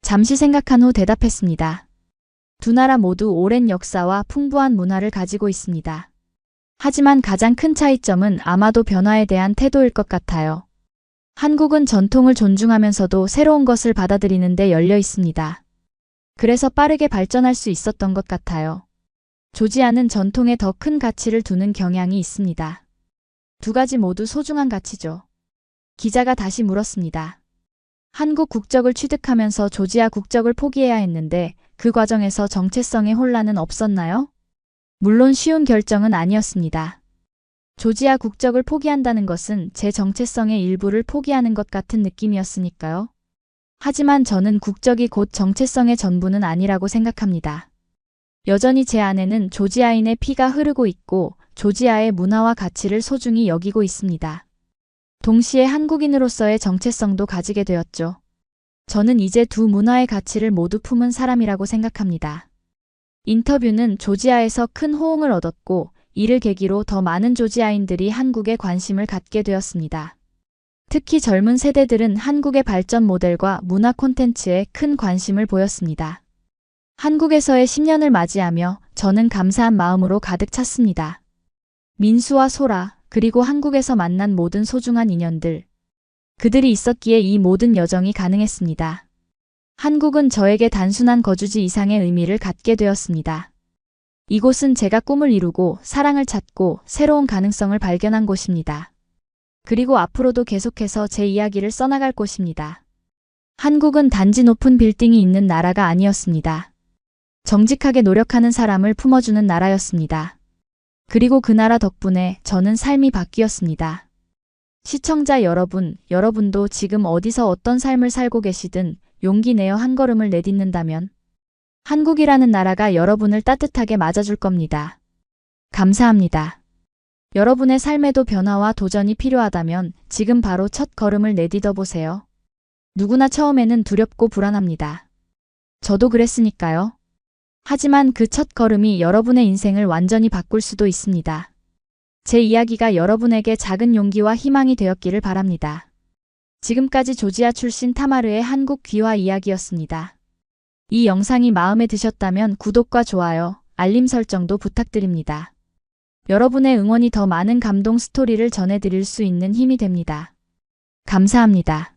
잠시 생각한 후 대답했습니다. 두 나라 모두 오랜 역사와 풍부한 문화를 가지고 있습니다. 하지만 가장 큰 차이점은 아마도 변화에 대한 태도일 것 같아요. 한국은 전통을 존중하면서도 새로운 것을 받아들이는 데 열려 있습니다. 그래서 빠르게 발전할 수 있었던 것 같아요. 조지아는 전통에 더 큰 가치를 두는 경향이 있습니다. 두 가지 모두 소중한 가치죠. 기자가 다시 물었습니다. 한국 국적을 취득하면서 조지아 국적을 포기해야 했는데 그 과정에서 정체성의 혼란은 없었나요? 물론 쉬운 결정은 아니었습니다. 조지아 국적을 포기한다는 것은 제 정체성의 일부를 포기하는 것 같은 느낌이었으니까요. 하지만 저는 국적이 곧 정체성의 전부는 아니라고 생각합니다. 여전히 제 안에는 조지아인의 피가 흐르고 있고 조지아의 문화와 가치를 소중히 여기고 있습니다. 동시에 한국인으로서의 정체성도 가지게 되었죠. 저는 이제 두 문화의 가치를 모두 품은 사람이라고 생각합니다. 인터뷰는 조지아에서 큰 호응을 얻었고 이를 계기로 더 많은 조지아인들이 한국에 관심을 갖게 되었습니다. 특히 젊은 세대들은 한국의 발전 모델과 문화 콘텐츠에 큰 관심을 보였습니다. 한국에서의 10년을 맞이하며 저는 감사한 마음으로 가득 찼습니다. 민수와 소라, 그리고 한국에서 만난 모든 소중한 인연들. 그들이 있었기에 이 모든 여정이 가능했습니다. 한국은 저에게 단순한 거주지 이상의 의미를 갖게 되었습니다. 이곳은 제가 꿈을 이루고 사랑을 찾고 새로운 가능성을 발견한 곳입니다. 그리고 앞으로도 계속해서 제 이야기를 써나갈 곳입니다. 한국은 단지 높은 빌딩이 있는 나라가 아니었습니다. 정직하게 노력하는 사람을 품어주는 나라였습니다. 그리고 그 나라 덕분에 저는 삶이 바뀌었습니다. 시청자 여러분, 여러분도 지금 어디서 어떤 삶을 살고 계시든 용기 내어 한 걸음을 내딛는다면 한국이라는 나라가 여러분을 따뜻하게 맞아줄 겁니다. 감사합니다. 여러분의 삶에도 변화와 도전이 필요하다면 지금 바로 첫 걸음을 내딛어 보세요. 누구나 처음에는 두렵고 불안합니다. 저도 그랬으니까요. 하지만 그 첫 걸음이 여러분의 인생을 완전히 바꿀 수도 있습니다. 제 이야기가 여러분에게 작은 용기와 희망이 되었기를 바랍니다. 지금까지 조지아 출신 타마르의 한국 귀화 이야기였습니다. 이 영상이 마음에 드셨다면 구독과 좋아요, 알림 설정도 부탁드립니다. 여러분의 응원이 더 많은 감동 스토리를 전해드릴 수 있는 힘이 됩니다. 감사합니다.